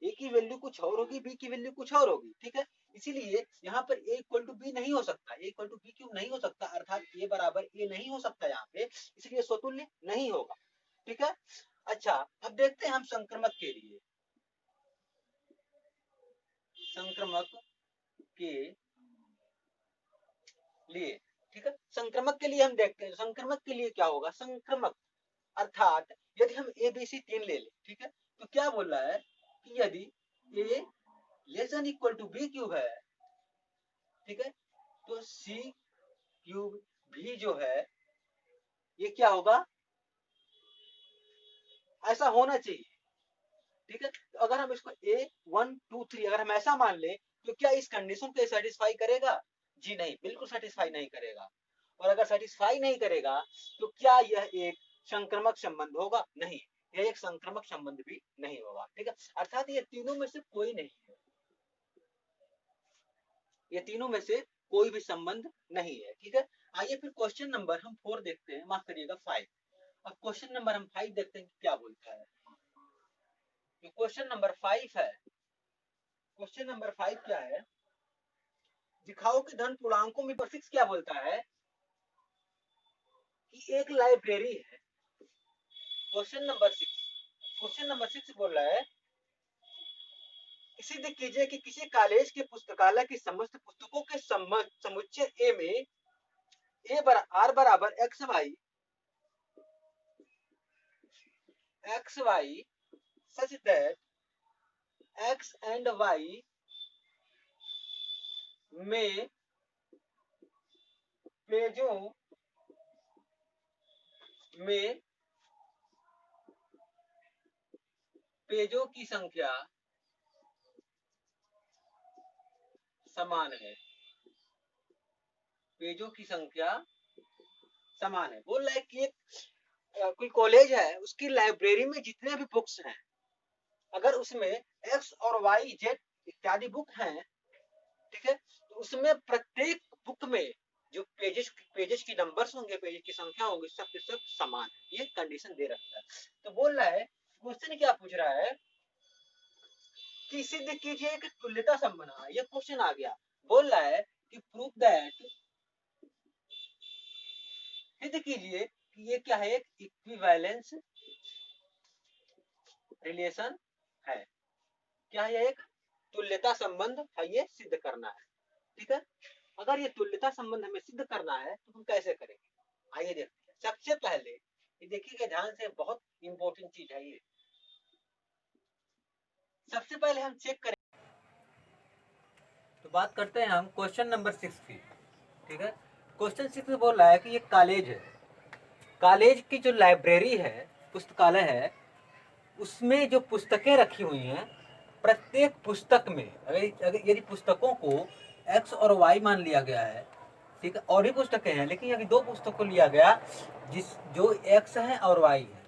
ए की वैल्यू कुछ और होगी, बी की वैल्यू कुछ और होगी। ठीक है, इसीलिए यहाँ पर ए इक्वल टू बी नहीं हो सकता, ए इक्वल टू बी क्यूब नहीं हो सकता, अर्थात ए बराबर ए नहीं हो सकता यहाँ पे, इसलिए स्वतुल्य नहीं होगा। ठीक है, अच्छा अब देखते हैं हम संक्रमक के लिए, संक्रमक के लिए। ठीक है, संक्रमक के लिए हम देखते हैं, संक्रमक के लिए क्या होगा, संक्रमक अर्थात यदि हम ए बी सी तीन ले लें, ठीक है, तो क्या बोल रहा है कि यदि A less than equal to B cube है, ठीक है, तो सी क्यूब भी जो है ये क्या होगा, ऐसा होना चाहिए। ठीक है, तो अगर हम इसको ए 1 2 3 अगर हम ऐसा मान ले, तो क्या इस कंडीशन को सेटिस्फाई करेगा, जी नहीं, बिल्कुल सेटिस्फाई नहीं करेगा। और अगर सेटिस्फाई नहीं करेगा तो क्या यह एक संक्रमक संबंध होगा, नहीं, यह एक संक्रमक संबंध भी नहीं होगा। ठीक है, अर्थात ये तीनों में से कोई नहीं है, ये तीनों में से कोई भी संबंध नहीं है। ठीक है, आइए फिर क्वेश्चन नंबर हम 4 देखते हैं, माफ करिएगा 5। अब क्वेश्चन नंबर हम 5 देखते हैं क्या बोलता है। जो क्वेश्चन नंबर 5 है, क्वेश्चन नंबर 5 क्या है, दिखाओ कि धन पूर्णांकों में पर 6 क्या बोलता है कि एक लाइब्रेरी है। क्वेश्चन नंबर 6, क्वेश्चन नंबर 6 बोल रहा है, सिद्ध कीजिए कि किसी कॉलेज के पुस्तकालय की समस्त पुस्तकों के समुच्चय ए में आर बराबर X Y such that X and Y में पेजों में पेजों की संख्या समान है, पेजों की संख्या समान है। बोल रहा है कि एक कोई कॉलेज है, उसकी लाइब्रेरी में जितने भी बुक्स हैं, अगर उसमें एक्स और वाई जेड इत्यादि बुक हैं, ठीक है, तो उसमें प्रत्येक बुक में जो पेजेस की नंबर्स होंगे, पेजेस की संख्या होगी, सब के सब समान है, ये कंडीशन दे रखा है। तो बोल रहा है, क्वेश्चन क्या पूछ रहा है कि सिद्ध कीजिए कि तुल्यता संबंध, ये क्वेश्चन आ गया। बोल रहा है कि प्रूव दैट, सिद्ध कीजिए कि ये क्या है, एक इक्विवेलेंस रिलेशन है, क्या है, एक तुल्यता संबंध है, ये सिद्ध करना है। ठीक है, अगर ये तुल्यता संबंध हमें सिद्ध करना है तो हम कैसे करेंगे, आइए देखते हैं। सबसे पहले ये देखिएगा ध्यान से, बहुत इंपॉर्टेंट चीज है ये। सबसे पहले हम चेक करें, तो बात करते हैं हम क्वेश्चन नंबर 6 की। ठीक है, क्वेश्चन 6 में बोल रहा है कि ये कॉलेज है, कॉलेज की जो लाइब्रेरी है, पुस्तकालय है, उसमें जो पुस्तकें रखी हुई हैं प्रत्येक पुस्तक में अगर यदि पुस्तकों को x और y मान लिया गया है, ठीक है, और भी पुस्तकें हैं, लेकिन यदि दो पुस्तक को लिया गया जो x है और y है,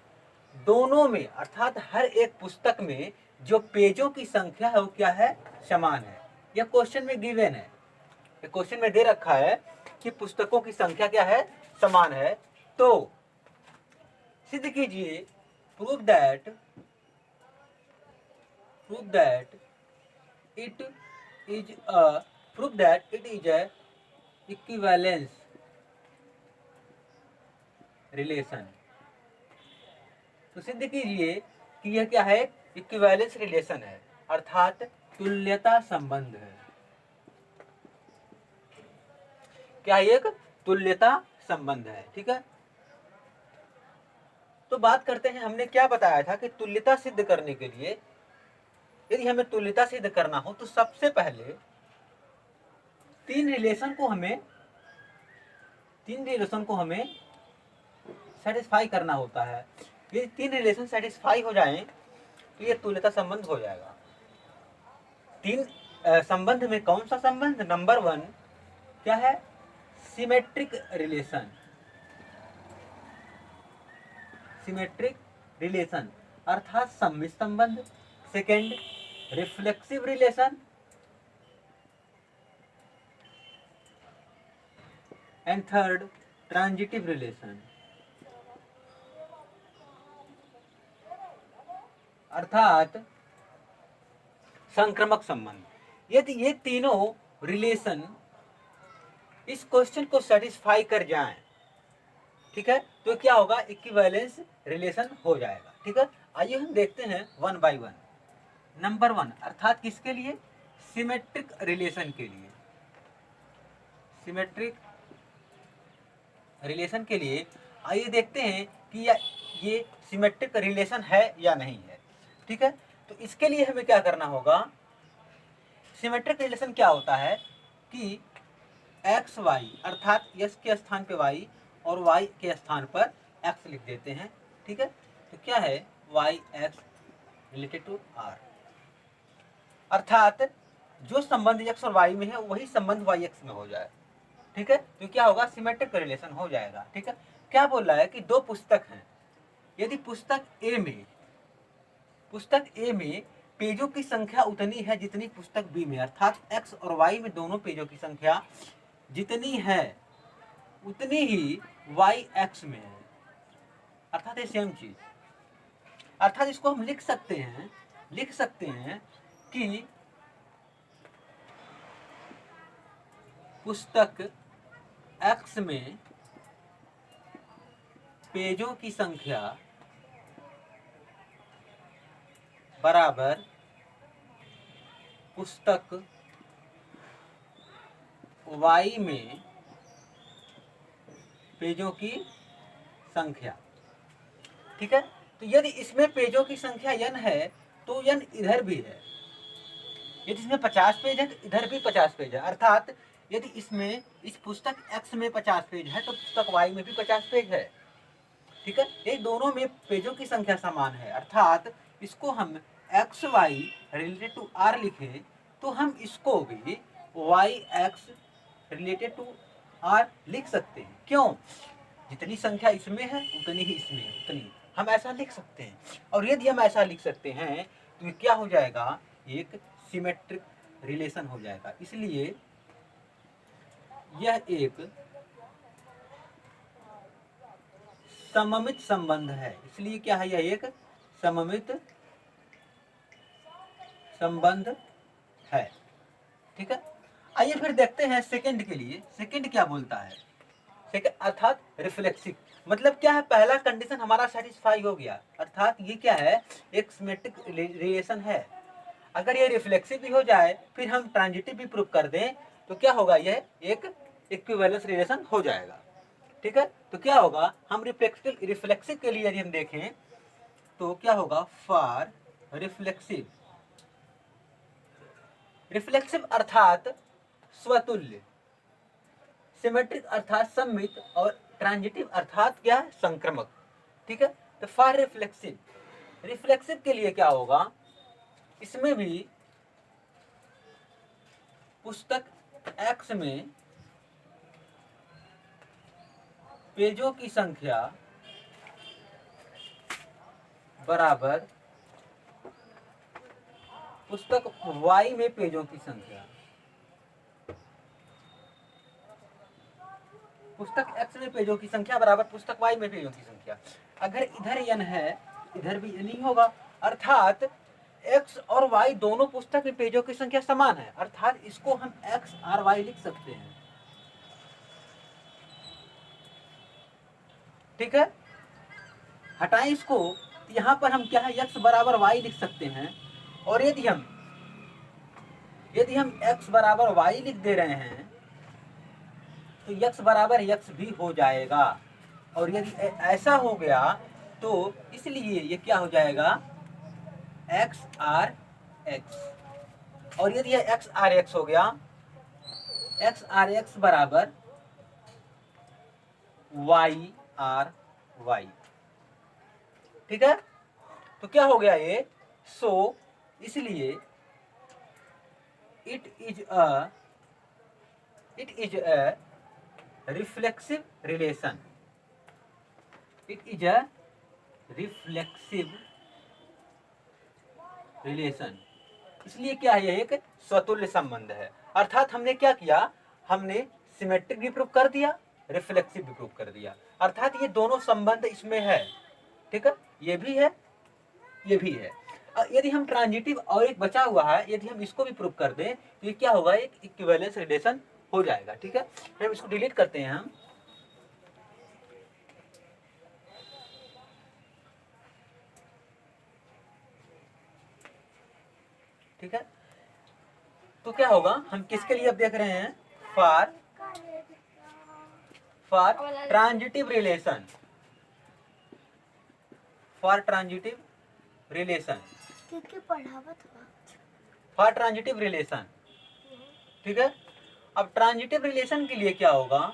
दोनों में अर्थात हर एक पुस्तक में जो पेजों की संख्या है वो क्या है, समान है। यह क्वेश्चन में गिवन है, ये क्वेश्चन में दे रखा है कि पुस्तकों की संख्या क्या है, समान है। तो सिद्ध कीजिए, prove that it is a equivalence relation. तो सिद्ध कीजिए कि यह क्या है, इक्विवेलेंस रिलेशन है, अर्थात तुल्यता संबंध है। क्या एक तुल्यता संबंध है, ठीक है। तो बात करते हैं, हमने क्या बताया था कि तुल्यता सिद्ध करने के लिए, यदि हमें तुल्यता सिद्ध करना हो तो सबसे पहले तीन रिलेशन को हमें सेटिस्फाई करना होता है। यदि तीन रिलेशन सेटिस्फाई हो जाएं तो ये तुल्यता संबंध हो जाएगा। तीन संबंध में कौन सा संबंध, नंबर 1 क्या है, सिमेट्रिक रिलेशन अर्थात सम्मित संबंध। Second, reflexive relation, and third, transitive relation अर्थात संक्रमक संबंध। यदि ये तीनों रिलेशन इस क्वेश्चन को सेटिस्फाई कर जाएं, ठीक है, तो क्या होगा, इक्विवेलेंस रिलेशन हो जाएगा, ठीक है। आइए हम देखते हैं वन बाय वन। नंबर 1 अर्थात किसके लिए, सिमेट्रिक रिलेशन के लिए। सिमेट्रिक रिलेशन के लिए आइए देखते हैं कि ये सिमेट्रिक रिलेशन है या नहीं है, ठीक है। तो इसके लिए हमें क्या करना होगा, सिमेट्रिक रिलेशन क्या होता है कि एक्स वाई अर्थात यस के स्थान पे वाई और वाई के स्थान पर एक्स लिख देते हैं, ठीक है। तो क्या है, Y X related to R, अर्थात जो संबंध एक्स और वाई में है वही संबंध वाई एक्स में हो जाए, ठीक है। तो क्या होगा, सिमेट्रिक रिलेशन हो जाएगा, ठीक है। क्या बोल रहा है कि दो पुस्तक हैं, यदि पुस्तक ए में पेजों की संख्या उतनी है जितनी पुस्तक बी में, अर्थात एक्स और वाई में दोनों पेजों की संख्या जितनी है उतनी ही वाई एक्स में है, अर्थात ये सेम चीज। अर्थात इसको हम लिख सकते हैं कि पुस्तक एक्स में पेजों की संख्या बराबर पुस्तक वाई में पेजों की संख्या, ठीक है। तो यदि इसमें पेजों की संख्या n है तो n इधर भी है, यदि इसमें 50 पेज है तो इधर भी 50 पेज है, अर्थात यदि इसमें इस पुस्तक x में 50 पेज है तो पुस्तक y में भी 50 पेज है, ठीक है। ये दोनों में पेजों की संख्या समान है, अर्थात इसको हम X Y related to R लिखें तो हम इसको भी Y X related to R लिख सकते हैं। क्यों, जितनी संख्या इसमें है उतनी ही इसमें है, उतनी हम ऐसा लिख सकते हैं। और यदि हम ऐसा लिख सकते हैं तो ये क्या हो जाएगा, एक सिमेट्रिक रिलेशन हो जाएगा। इसलिए यह एक सममित संबंध है, इसलिए क्या है, यह एक सममित संबंध है, ठीक है। आइए फिर देखते हैं सेकंड के लिए, सेकंड क्या बोलता है, सेकंड अर्थात रिफ्लेक्सिव, मतलब क्या है, पहला कंडीशन हमारा सेटिस्फाई हो गया, अर्थात ये क्या है, एक सिमेट्रिक रिलेशन है। अगर ये रिफ्लेक्सिव भी हो जाए फिर हम ट्रांजिटिव भी प्रूव कर दें तो क्या होगा, यह एक इक्विवेलेंस रिलेशन हो जाएगा, ठीक है। तो क्या होगा, हम रिफ्लेक्सिव के लिए यदि हम देखें तो क्या होगा, फॉर रिफ्लेक्सिव अर्थात स्वतुल्य, सिमेट्रिक अर्थात सम्मित और ट्रांजिटिव अर्थात क्या है, संक्रमक, ठीक है। तो फॉर रिफ्लेक्सिव के लिए क्या होगा, इसमें भी पुस्तक X में पेजों की संख्या बराबर पुस्तक Y में पेजों की संख्या। पुस्तक X में पेजों की संख्या बराबर पुस्तक Y में पेजों की संख्या। अगर इधर n है, इधर भी n ही होगा, अर्थात X और Y दोनों पुस्तक में पेजों की संख्या समान है, अर्थात इसको हम X और Y लिख सकते हैं। ठीक है, हटाएं इसको, यहां पर हम क्या है, x बराबर y लिख सकते हैं। और यदि हम x बराबर y लिख दे रहे हैं तो x बराबर x भी हो जाएगा। और यदि ऐसा हो गया तो इसलिए ये क्या हो जाएगा, x आर x। और यदि यह x आर x हो गया, x आर x बराबर y आर y। ठीक है, तो क्या हो गया ये, सो इसलिए it is a reflexive relation. It is a reflexive relation. इसलिए क्या है, एक स्वतुल्य संबंध है। अर्थात हमने क्या किया, हमने सिमेट्रिक भी प्रूव कर दिया, रिफ्लेक्सिव भी प्रूव कर दिया, अर्थात ये दोनों संबंध इसमें है। ठीक है, ये भी है, ये भी है। यदि हम ट्रांजिटिव और एक बचा हुआ है, यदि हम इसको भी प्रूव कर दें तो ये क्या होगा, एक इक्विवेलेंस रिलेशन हो जाएगा। ठीक है, हम इसको डिलीट करते हैं हम। ठीक है, तो क्या होगा, हम किसके लिए अब देख रहे हैं, for transitive relation, for transitive relation, for transitive relation. ठीक है, अब ट्रांजिटिव रिलेशन के लिए क्या होगा,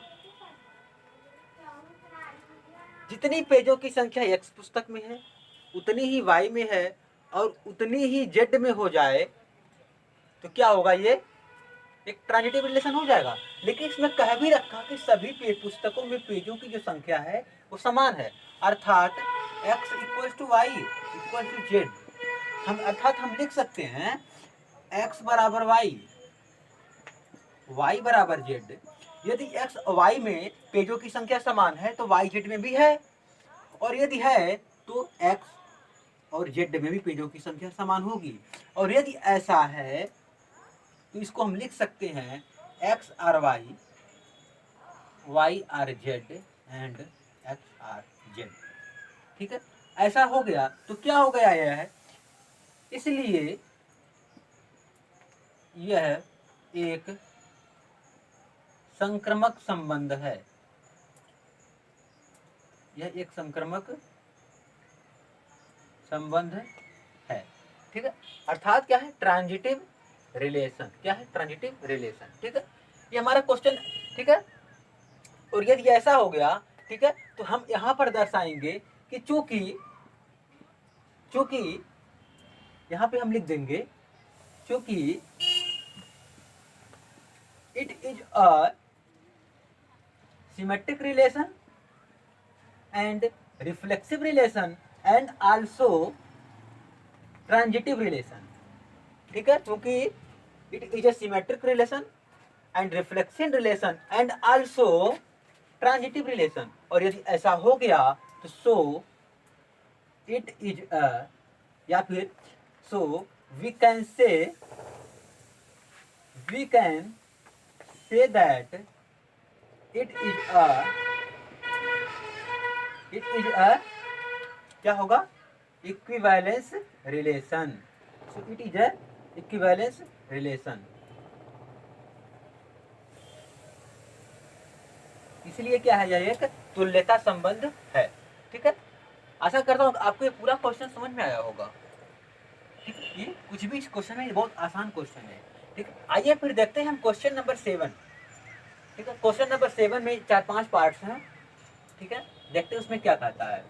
जितनी पेजों की संख्या x पुस्तक में है उतनी ही y में है और उतनी ही z में हो जाए तो क्या होगा, ये एक ट्रांजिटिव रिलेशन हो जाएगा। लेकिन इसमें कह भी रखा कि सभी पुस्तकों में पेजों की जो संख्या है वो समान है, अर्थात x equal to Y equal to Z. अर्थात हम लिख सकते हैं x बराबर y, y बराबर z। यदि x y में पेजों की संख्या समान है तो y z में भी है, और यदि है तो x और z में भी पेजों की संख्या समान होगी। और यदि ऐसा है तो इसको हम लिख सकते हैं x R Y, y R Z and x R Z. ठीक है, ऐसा हो गया तो क्या हो गया यह, इसलिए यह एक संक्रमक संबंध है, यह एक संक्रमक संबंध है। ठीक है, अर्थात क्या है, ट्रांजिटिव रिलेशन। क्या है, ट्रांजिटिव रिलेशन। ठीक है, ये हमारा क्वेश्चन। ठीक है, और यदि ऐसा हो गया, ठीक है, तो हम यहां पर दर्शाएंगे कि चूंकि यहां पे हम लिख देंगे, चूंकि it is a symmetric relation and reflexive relation and also transitive relation. ठीक है, क्योंकि it is a symmetric relation and reflexive relation and also transitive relation. और यदि ऐसा हो गया तो सो इट इज अ, या फिर so we can say that it is a क्या होगा, equivalence relation. So it is a equivalence relation. इसलिए क्या है, यह एक तुल्यता संबंध है। ठीक है, आशा करता हूँ आपको ये पूरा क्वेश्चन समझ में आया होगा। ठीक, ये कुछ भी इस क्वेश्चन में बहुत आसान क्वेश्चन है। ठीक, आइए फिर देखते हैं हम क्वेश्चन नंबर 7। ठीक है, क्वेश्चन नंबर 7 में 4-5 पार्ट्स हैं। ठीक है, देखते हैं उसमें क्या कहता है।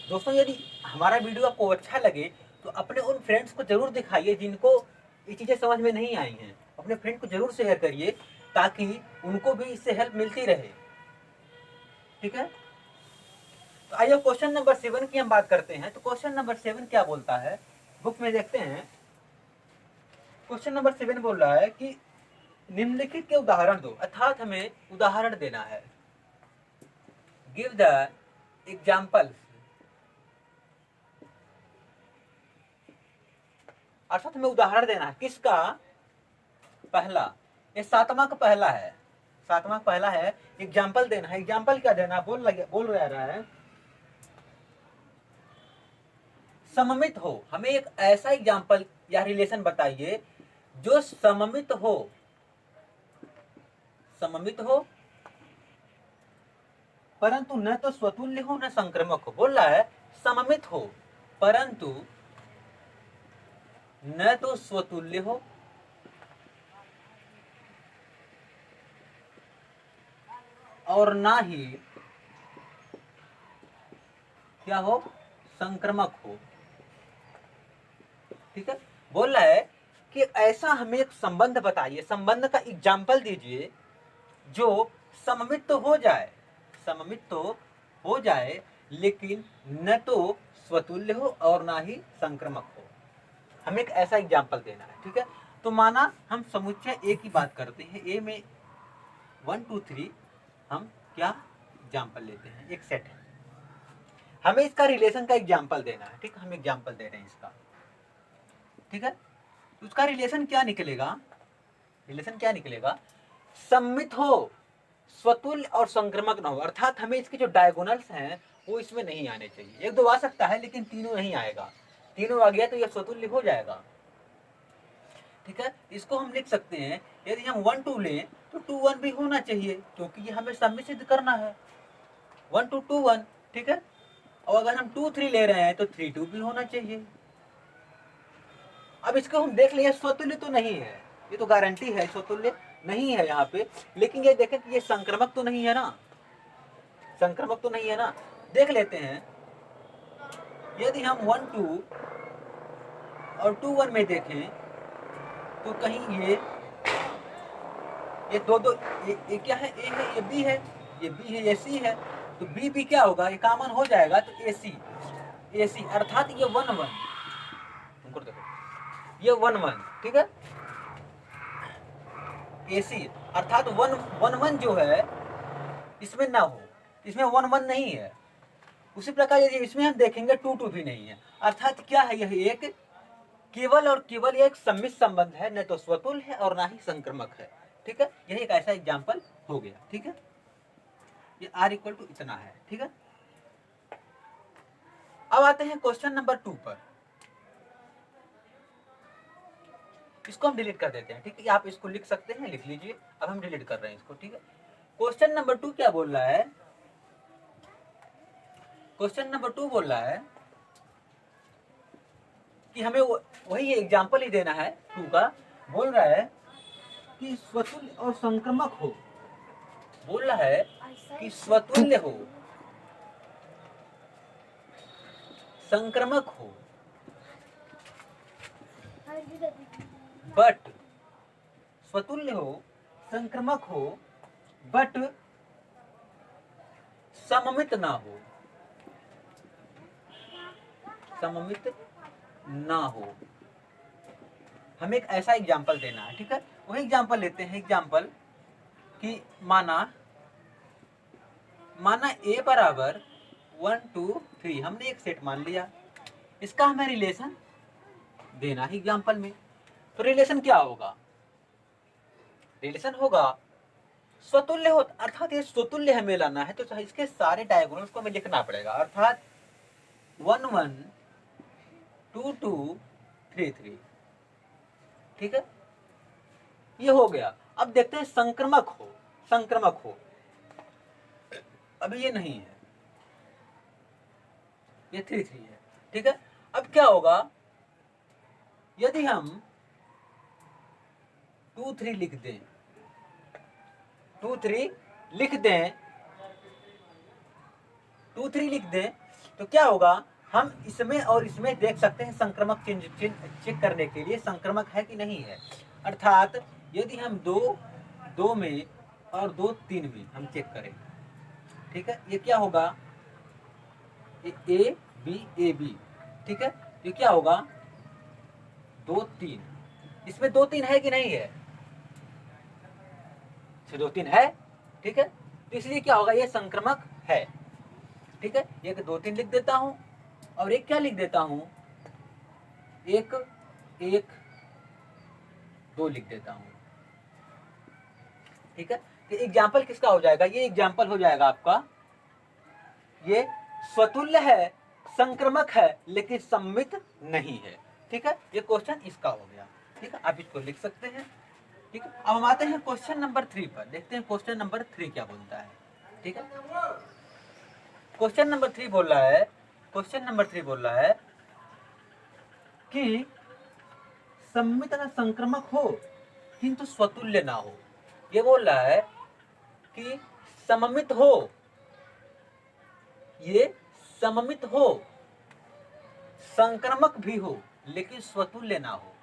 दोस्तों यदि हमारा वीडियो आपको अच्छा लगे तो अपने उन फ्रेंड्स को जरूर दिखाइए जिनको ये चीज़ें समझ में नहीं आई हैं। अपने फ्रेंड को जरूर शेयर करिए ताकि उनको भी इससे हेल्प मिलती रहे। ठीक है, तो आइए क्वेश्चन नंबर 7 की हम बात करते हैं। तो क्वेश्चन नंबर 7 क्या बोलता है, बुक में देखते हैं। क्वेश्चन नंबर 7 बोल रहा है कि निम्नलिखित के उदाहरण दो, अर्थात हमें उदाहरण देना है। गिव द एग्जाम्पल, अर्थात हमें उदाहरण देना है किसका, पहला, ये 7वां का पहला है, 7वां का पहला है, एग्जाम्पल देना है। एग्जाम्पल क्या देना है, बोल रहा है सममित हो। हमें एक ऐसा एग्जाम्पल या रिलेशन बताइए जो सममित हो, सममित हो परंतु न तो स्वतुल्य हो न संक्रामक हो। बोल रहा है सममित हो परंतु न तो स्वतुल्य हो और ना ही क्या हो, संक्रामक हो। ठीक है, बोल रहा है कि ऐसा हमें एक संबंध बताइए, संबंध का एग्जाम्पल दीजिए जो सममित तो हो जाए, सममित तो हो जाए लेकिन न तो स्वतुल्य हो और ना ही संक्रामक हो। हमें एक ऐसा एग्जाम्पल देना है। ठीक है, तो माना हम समुच्चय ए की बात करते हैं, ए में 1 2 3 हम क्या एग्जाम्पल लेते हैं, एक सेट है, हमें इसका रिलेशन का एग्जाम्पल देना है। ठीक, हम एग्जाम्पल दे रहे हैं इसका। ठीक है, उसका रिलेशन क्या निकलेगा, रिलेशन क्या निकलेगा, सम्मित हो, स्वतुल्य और संक्रामक न हो। अर्थात हमें इसके जो डायगोनल्स हैं वो इसमें नहीं आने चाहिए। एक दो आ सकता है लेकिन तीनों नहीं आएगा, तीनों आ गया तो यह स्वतुल्य हो जाएगा। ठीक है, इसको हम लिख सकते हैं, यदि हम 1 2 लें तो 2 1 भी होना चाहिए क्योंकि ये हमें सब में सिद्ध करना है, 1 2 2 1। ठीक है, और अगर हम 2 3 ले रहे हैं तो 3 2 भी होना चाहिए। अब इसको हम देख लिए, स्वतुल्य तो नहीं है, ये तो गारंटी है स्वतुल्य नहीं है यहाँ पे, लेकिन ये देखें कि ये संक्रामक तो नहीं है ना, संक्रामक तो नहीं है ना। देख लेते हैं, यदि हम 1 2 और 2 1 में देखें तो कहीं ये दो दो ये क्या है, ए है, ये बी है, ये बी है, ये सी है, तो बी भी क्या होगा, ये कॉमन हो जाएगा तो ए सी, ए सी अर्थात ये 1 1, तुमको देखो ये 1 1। ठीक है, ए सी अर्थात 1 1 1 जो है इसमें ना हो, इसमें 1 1 नहीं है। उसी प्रकार यदि इसमें हम देखेंगे 2 2 भी नहीं है, अर्थात क्या है, यह एक केवल और केवल एक सम्मित संबंध है, न तो स्वतुल्य है और ना ही संक्रामक है। ठीक है, यह एक ऐसा एग्जाम्पल हो गया। ठीक है, ये आर इक्वल टू इतना है। ठीक है, अब आते हैं क्वेश्चन नंबर 2 पर। इसको हम डिलीट कर देते हैं। ठीक है, आप इसको लिख सकते हैं, लिख लीजिए, अब हम डिलीट कर रहे हैं इसको। ठीक है, क्वेश्चन नंबर 2 क्या बोल रहा है, क्वेश्चन नंबर 2 बोल रहा है कि हमें वही एग्जाम्पल ही देना है 2 का। बोल रहा है कि स्वतुल्य और संक्रामक हो, बोल रहा है कि स्वतुल्य हो, संक्रामक हो, बट स्वतुल्य हो, संक्रामक हो, बट सममित ना हो, सममित ना हो। हमें एक ऐसा एग्जाम्पल देना है। ठीक है, वही एग्जाम्पल लेते हैं। एग्जाम्पल कि माना ए बराबर 1 2 3, हमने एक सेट मान लिया, इसका हमें रिलेशन देना है एग्जाम्पल में। तो रिलेशन क्या होगा, रिलेशन होगा स्वतुल्य हो, अर्थात ये स्वतुल्य हमें लाना है तो इसके सारे डायगोनल्स को हमें लिखना पड़ेगा, अर्थात 1 1 2 2 3 3। ठीक है, ये हो गया। अब देखते हैं संक्रामक हो, संक्रामक हो, अभी ये नहीं है, ये 3 3 है। ठीक है, अब क्या होगा, यदि हम 2 3 लिख दें, 2 3 लिख दें, 2 3 लिख दें, तो क्या होगा, हम इसमें और इसमें देख सकते हैं संक्रमक चेक करने के लिए संक्रमक है कि नहीं है। अर्थात यदि हम 2 में और 2 3 में हम चेक करें, ठीक है, ये क्या होगा, ए बी, ठीक है, ये क्या होगा 2 3, इसमें 2 3 है कि नहीं है, 2 3 है, ठीक है, तो इसलिए क्या होगा, ये संक्रमक है, ठीक है। एक 2 3 लिख देता हूं और एक क्या लिख देता हूं, 1 1 2 लिख देता हूं, ठीक है। तो एग्जाम्पल किसका हो जाएगा, ये एग्जाम्पल हो जाएगा आपका, ये स्वतुल्य है, संक्रमक है, लेकिन सम्मित नहीं है, ठीक है। ये क्वेश्चन इसका हो गया, ठीक है, आप इसको लिख सकते हैं, ठीक है। अब हम आते हैं क्वेश्चन नंबर 3 पर, देखते हैं क्वेश्चन नंबर 3 क्या बोलता है, ठीक है। क्वेश्चन नंबर 3 बोल रहा है, क्वेश्चन नंबर 3 बोल रहा है कि सम्मित अगर संक्रमक हो किंतु स्वतुल्य ना हो। ये बोल रहा है कि सममित हो, ये सममित हो, संक्रमक भी हो, लेकिन स्वतुल्य ना हो,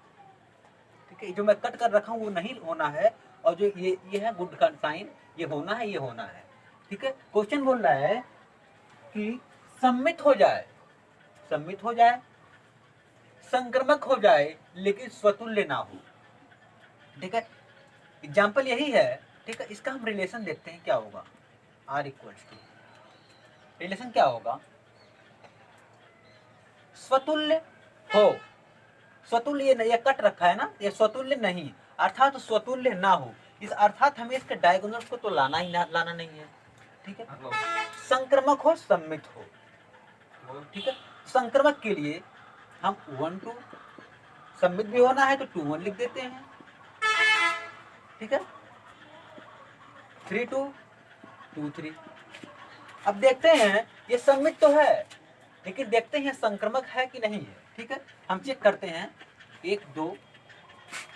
ठीक है। जो मैं कट कर रखा हूं वो नहीं होना है, और जो ये है गुड का साइन, ये होना है, ये होना है, ठीक है। क्वेश्चन बोल रहा है कि सम्मित हो जाए, सम्मित हो जाए, संक्रमक हो जाए, लेकिन स्वतुल्य ना हो, ठीक है। एग्जाम्पल यही है, ठीक है। इसका हम रिलेशन देखते हैं क्या होगा, आर इक्वल्स टू, रिलेशन क्या होगा, स्वतुल्य हो, स्वतुल्य ये कट रखा है ना, ये स्वतुल्य नहीं, अर्थात स्वतुल्य ना हो, इस अर्थात हमें इसके डायगोनल को तो लाना नहीं है, ठीक है। संक्रमक हो, सम्मित हो, ठीक है। संक्रमक के लिए हम 1 2, सम्मित भी होना है तो 2 1 लिख देते हैं, ठीक है, 3 2 2 3। अब देखते हैं ये सम्मित तो है, लेकिन देखते हैं संक्रमक है कि नहीं है, ठीक है। हम चेक करते हैं 1 2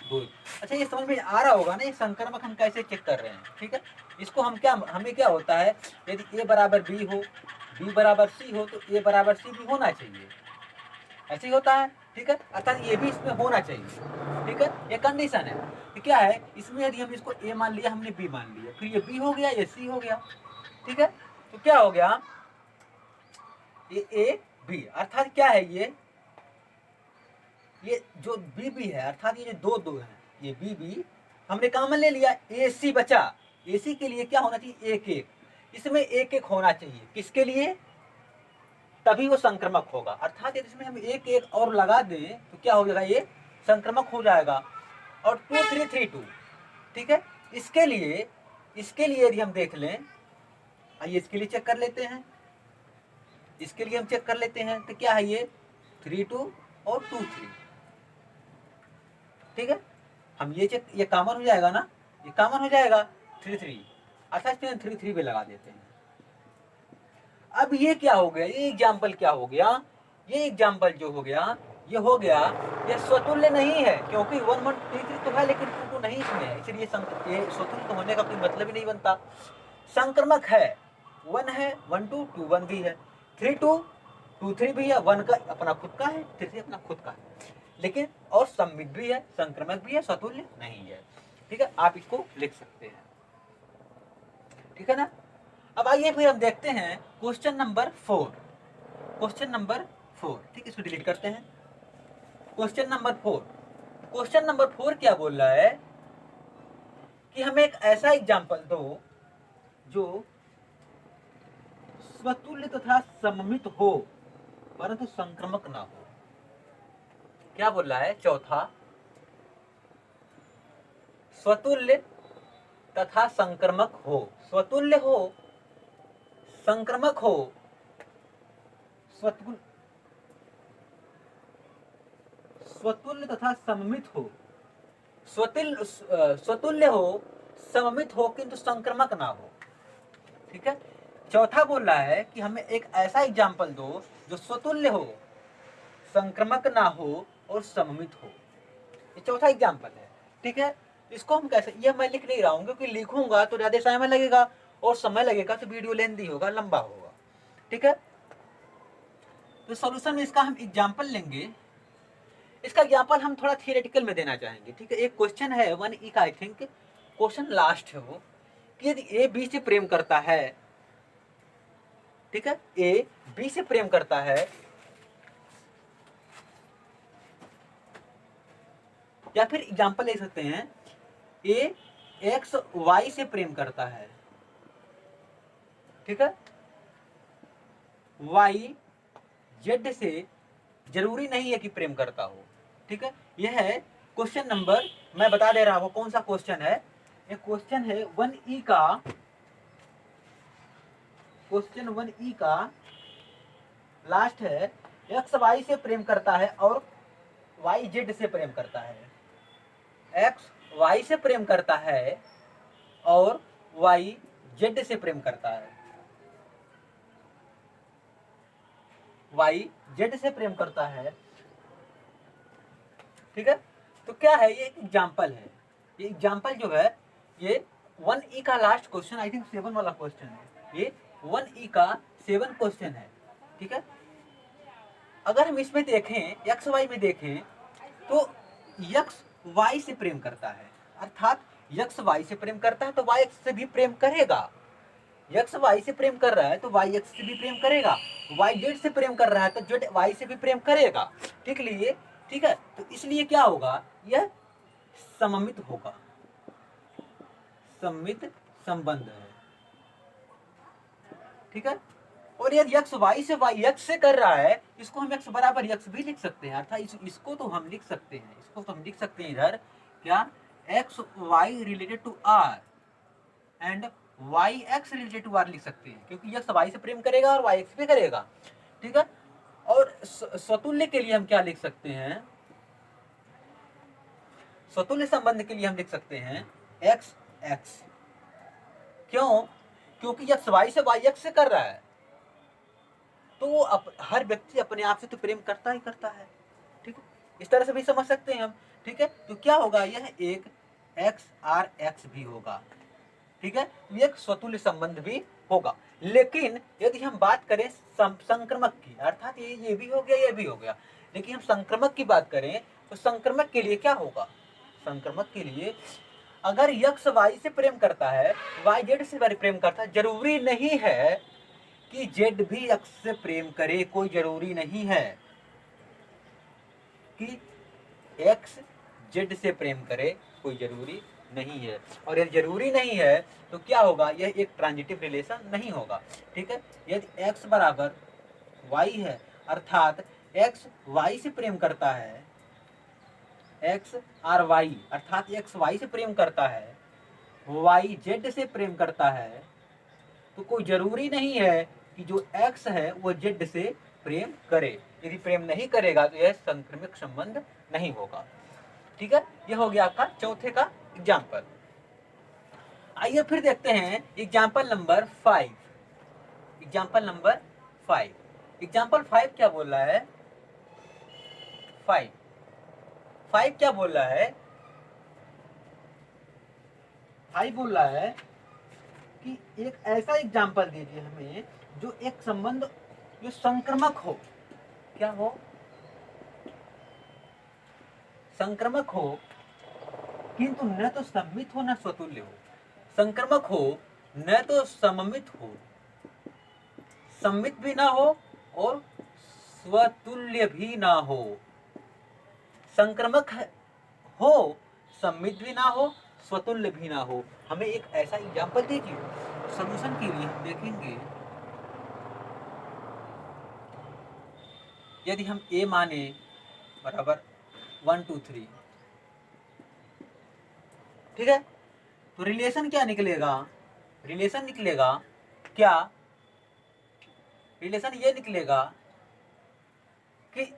2। अच्छा, ये समझ में आ रहा होगा ना, ये संक्रमक हम कैसे चेक कर रहे हैं, ठीक है। इसको हम क्या, हमें क्या होता है, यदि a बराबर b हो, b बराबर c हो, तो a बराबर c भी होना चाहिए, ऐसे ही होता है, ठीक है। अर्थात ये भी इसमें होना चाहिए, ठीक है, ये कंडीशन है। तो क्या है, इसमें यदि हम इसको a मान लिया, हमने b मान लिया, फिर ये b हो गया, ये c हो गया, ठीक है। तो क्या हो गया, ये a b, अर्थात क्या है, ये जो बी बी है, अर्थात ये जो दो है, ये बी बी हमने कॉमन ले लिया, ए सी बचा, ए सी के लिए क्या होना चाहिए, 1 1, इसमें 1 1 होना चाहिए, किसके लिए, तभी वो संक्रमक होगा। अर्थात यदि इसमें हम 1 1 और लगा दें तो क्या हो जाएगा, ये संक्रमक हो जाएगा। और 2 3 3 2, ठीक है। इसके लिए यदि हम देख लें, आइए इसके लिए चेक कर लेते हैं, इसके लिए हम चेक कर लेते हैं, तो क्या है, ये 3 2 और 2 3, ठीक है। हम ये चेक, ये कॉमन हो जाएगा ना, ये कॉमन हो जाएगा 3 3, अर्थात 3 3 भी लगा देते हैं। अब ये क्या हो गया, ये एग्जाम्पल क्या हो गया, ये एग्जाम्पल जो हो गया, ये हो गया, ये स्वतुल्य नहीं है, क्योंकि 1 1 3 3 तो है, लेकिन 2 2 नहीं इसमें है, इसलिए ये स्वतुल्य होने का कोई मतलब ही नहीं बनता। संक्रमक है, 1 है, 1 2 2 1 भी है, 3 2 2 3 भी है, 1 का अपना खुद का है, 3 3 अपना खुद का है, लेकिन और सम्मित भी है, संक्रमक भी है, स्वतुल्य नहीं है, ठीक है। आप इसको लिख सकते हैं, ठीक है ना। अब आइए फिर हम देखते हैं क्वेश्चन नंबर 4, क्वेश्चन नंबर 4, ठीक, इसको डिलीट करते हैं। क्वेश्चन नंबर 4, क्वेश्चन नंबर 4 क्या बोल रहा है कि हमें एक ऐसा एग्जाम्पल दो जो स्वतुल्य तथा सममित हो परंतु संक्रमक ना हो। क्या बोल रहा है, चौथा, स्वतुल्य तथा संक्रमक हो, स्वतुल्य हो, संक्रमक हो, स्वतुल्य तथा सममित हो, स्वतुल्य हो, सममित हो, किंतु संक्रमक ना हो, ठीक है। चौथा बोल रहा है कि हमें एक ऐसा एग्जाम्पल दो जो स्वतुल्य हो, संक्रमक ना हो और सममित हो। ये चौथा एग्जाम्पल है, ठीक है। इसको हम कैसे, ये मैं लिख नहीं रहा हूं क्योंकि लिखूंगा तो ज्यादा समय लगेगा, और समय लगेगा तो वीडियो लेंदी होगा, लंबा होगा, ठीक है। तो सॉल्यूशन में इसका हम एग्जाम्पल लेंगे। इसका एग्जाम्पल हम थोड़ा थियोरेटिकल में देना चाहेंगे, ठीक है। एक क्वेश्चन है 1E का, आई थिंक क्वेश्चन लास्ट है वो, कि यदि ए बी से प्रेम करता है, ठीक है, ए बी से प्रेम करता है, या फिर एग्जाम्पल ले सकते हैं ए एक्स वाई से प्रेम करता है, ठीक है, वाई जेड से जरूरी नहीं है कि प्रेम करता हो, ठीक है। यह है क्वेश्चन नंबर, मैं बता दे रहा हूं कौन सा क्वेश्चन है। एक क्वेश्चन है 1E का, क्वेश्चन 1E का लास्ट है, एक्स वाई से प्रेम करता है और वाई जेड से प्रेम करता है। एक्स वाई से प्रेम करता है और वाई जेड से प्रेम करता है, वाई जेड से प्रेम करता है, ठीक है। तो क्या है, ये एक एग्जाम्पल है। ये एग्जाम्पल जो है, ये 1E का लास्ट क्वेश्चन, आई थिंक 7 वाला क्वेश्चन है। ये 1E का 7 क्वेश्चन है, ठीक है। अगर हम इसमें देखें, एक्स वाई में देखें, तो एक्स वाई से प्रेम करता है, अर्थात एक्स वाई से प्रेम करता है तो वाई एक्स से भी प्रेम करेगा। एक्स वाई से प्रेम कर रहा है तो वाई एक्स से भी प्रेम करेगा। वाई जेड से प्रेम कर रहा है तो जेड वाई से भी प्रेम करेगा, ठीक लिए, ठीक है। तो इसलिए क्या होगा, यह सममित होगा, सममित संबंध है, ठीक है। और यदि एक्स वाई से वाई एक्स से कर रहा है, इसको हम एक्स बराबर एक्स भी लिख सकते हैं, अर्थात इसको तो हम लिख सकते हैं, इसको तो हम लिख सकते हैं इधर, क्या, X Y related to R and Y X related to R लिख सकते हैं, क्योंकि एक्स वाई से प्रेम करेगा और वाई एक्स भी करेगा, ठीक है। और स्वतुल्य के लिए हम क्या लिख सकते हैं, स्वतुल्य संबंध के लिए हम लिख सकते हैं एक्स एक्स। क्यों, क्योंकि एक्स वाई से वाई एक्स से कर रहा है, तो वो हर व्यक्ति अपने आप से तो प्रेम करता ही करता है, ठीक है। इस तरह से भी समझ सकते हैं हम, ठीक है। तो क्या होगा, यह एक एक्स आर एक्स भी होगा, ठीक है। तो एक स्वतुल्य संबंध भी होगा। लेकिन यदि हम बात करें संक्रमक की, अर्थात ये भी हो गया, ये भी हो गया, लेकिन हम संक्रमक की बात करें तो संक्रमक के लिए क्या होगा, संक्रमक के लिए अगर यक्स वाई से प्रेम करता है, वाई जेड से प्रेम करता है, जरूरी नहीं है कि जेड भी एक्स से प्रेम करे, कोई जरूरी नहीं है कि एक्स जेड से प्रेम करे, कोई जरूरी नहीं है। और यदि जरूरी नहीं है तो क्या होगा, यह एक ट्रांजिटिव रिलेशन नहीं होगा, ठीक है। यदि एक्स बराबर वाई है, अर्थात एक्स वाई से प्रेम करता है, एक्स आर वाई, अर्थात एक्स वाई से प्रेम करता है, वाई जेड से प्रेम करता है, तो कोई जरूरी नहीं है कि जो एक्स है वो जेड से प्रेम करे। यदि प्रेम नहीं करेगा तो यह संक्रमिक संबंध नहीं होगा, ठीक है। यह हो गया आपका चौथे का एग्जाम्पल। आइए फिर देखते हैं example number 5। Example number 5, example 5 क्या बोल रहा है, 5 क्या बोल रहा है, 5 बोल रहा है कि एक ऐसा एग्जाम्पल दीजिए हमें जो एक संबंध जो संक्रमक हो, क्या हो, संक्रमक हो किंतु न तो सममित हो न स्वतुल्य हो, संक्रमक हो न तो सममित हो, सममित भी ना हो और स्वतुल्य भी ना हो, संक्रमक हो, सममित भी ना हो, स्वतुल्य भी ना हो। हमें एक ऐसा एग्जाम्पल दीजिए। सॉल्यूशन के लिए हम देखेंगे, यदि हम a माने बराबर 1 2 3, ठीक है, तो रिलेशन क्या निकलेगा, रिलेशन निकलेगा क्या, रिलेशन ये निकलेगा कि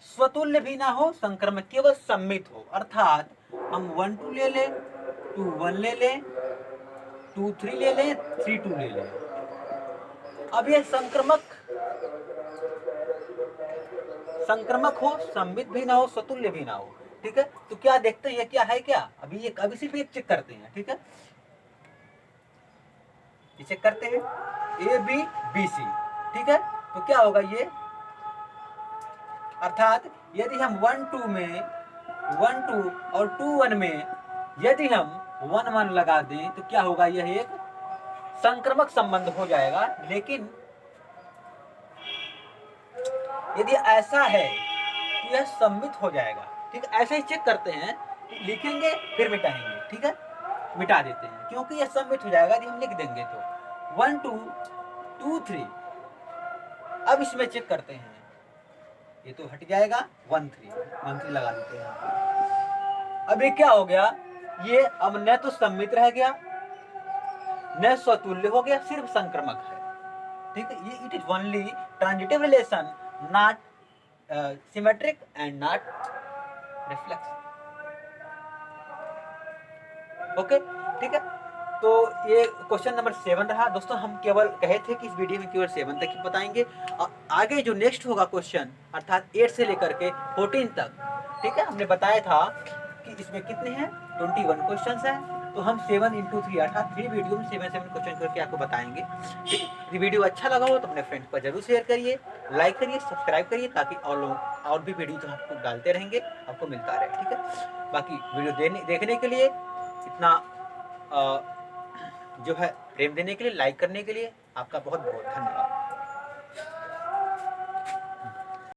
स्वतुल्य भी ना हो, संक्रमक केवल सम्मित हो, अर्थात हम 1 2 ले लें, 2 1 ले लें, 2 3 ले लें, 3 2 ले लें। अब ये संक्रमक हो, सम्मित भी ना हो, स्वतुल्य भी ना हो, ठीक है। तो क्या देखते हैं, ये क्या है, क्या अभी सिर्फ एक चेक करते हैं, ठीक है। चेक करते हैं, ए बी बी सी, ठीक है। तो क्या होगा ये, अर्थात यदि हम 1 2 में 1 2 और 2 1 में यदि हम 1 1 लगा दें तो क्या होगा, यह एक संक्रमक संबंध हो जाएगा। लेकिन यदि ऐसा है तो यह सम्मित हो जाएगा। ठीक है, ऐसे ही चेक करते हैं, लिखेंगे फिर मिटाएंगे। ठीक है, मिटा देते हैं क्योंकि यह सम्मित हो जाएगा यदि हम लिख देंगे तो 1 2 2 3। अब इसमें चेक करते हैं, ये तो हट जाएगा 1 3 लगा देते हैं। अब ये क्या हो गया, ये अब न तो सम्मित रह गया न स्वतुल्य हो गया, सिर्फ संक्रमक है। ठीक है, ये it is only transitive relation, not symmetric and not reflex. Okay, ठीक है। तो ये क्वेश्चन नंबर 7 रहा दोस्तों। हम केवल कहे थे कि इस वीडियो में केवल 7 तक ही बताएंगे। आगे जो नेक्स्ट होगा क्वेश्चन, अर्थात 8 से लेकर के 14 तक, ठीक है, हमने बताया था कि इसमें कितने हैं, 21 क्वेश्चन हैं। तो हम 7 × 3 अर्थात 3 वीडियो में 7 क्वेश्चन करके आपको बताएंगे। ठीक है, यदि वीडियो अच्छा लगा हो तो अपने फ्रेंड्स पर जरूर शेयर करिए, लाइक करिए, सब्सक्राइब करिए, ताकि और भी वीडियो जो आपको डालते रहेंगे आपको मिलता रहे। ठीक है, बाकी वीडियो देखने के लिए, इतना जो है प्रेम देने के लिए, लाइक करने के लिए आपका बहुत बहुत धन्यवाद।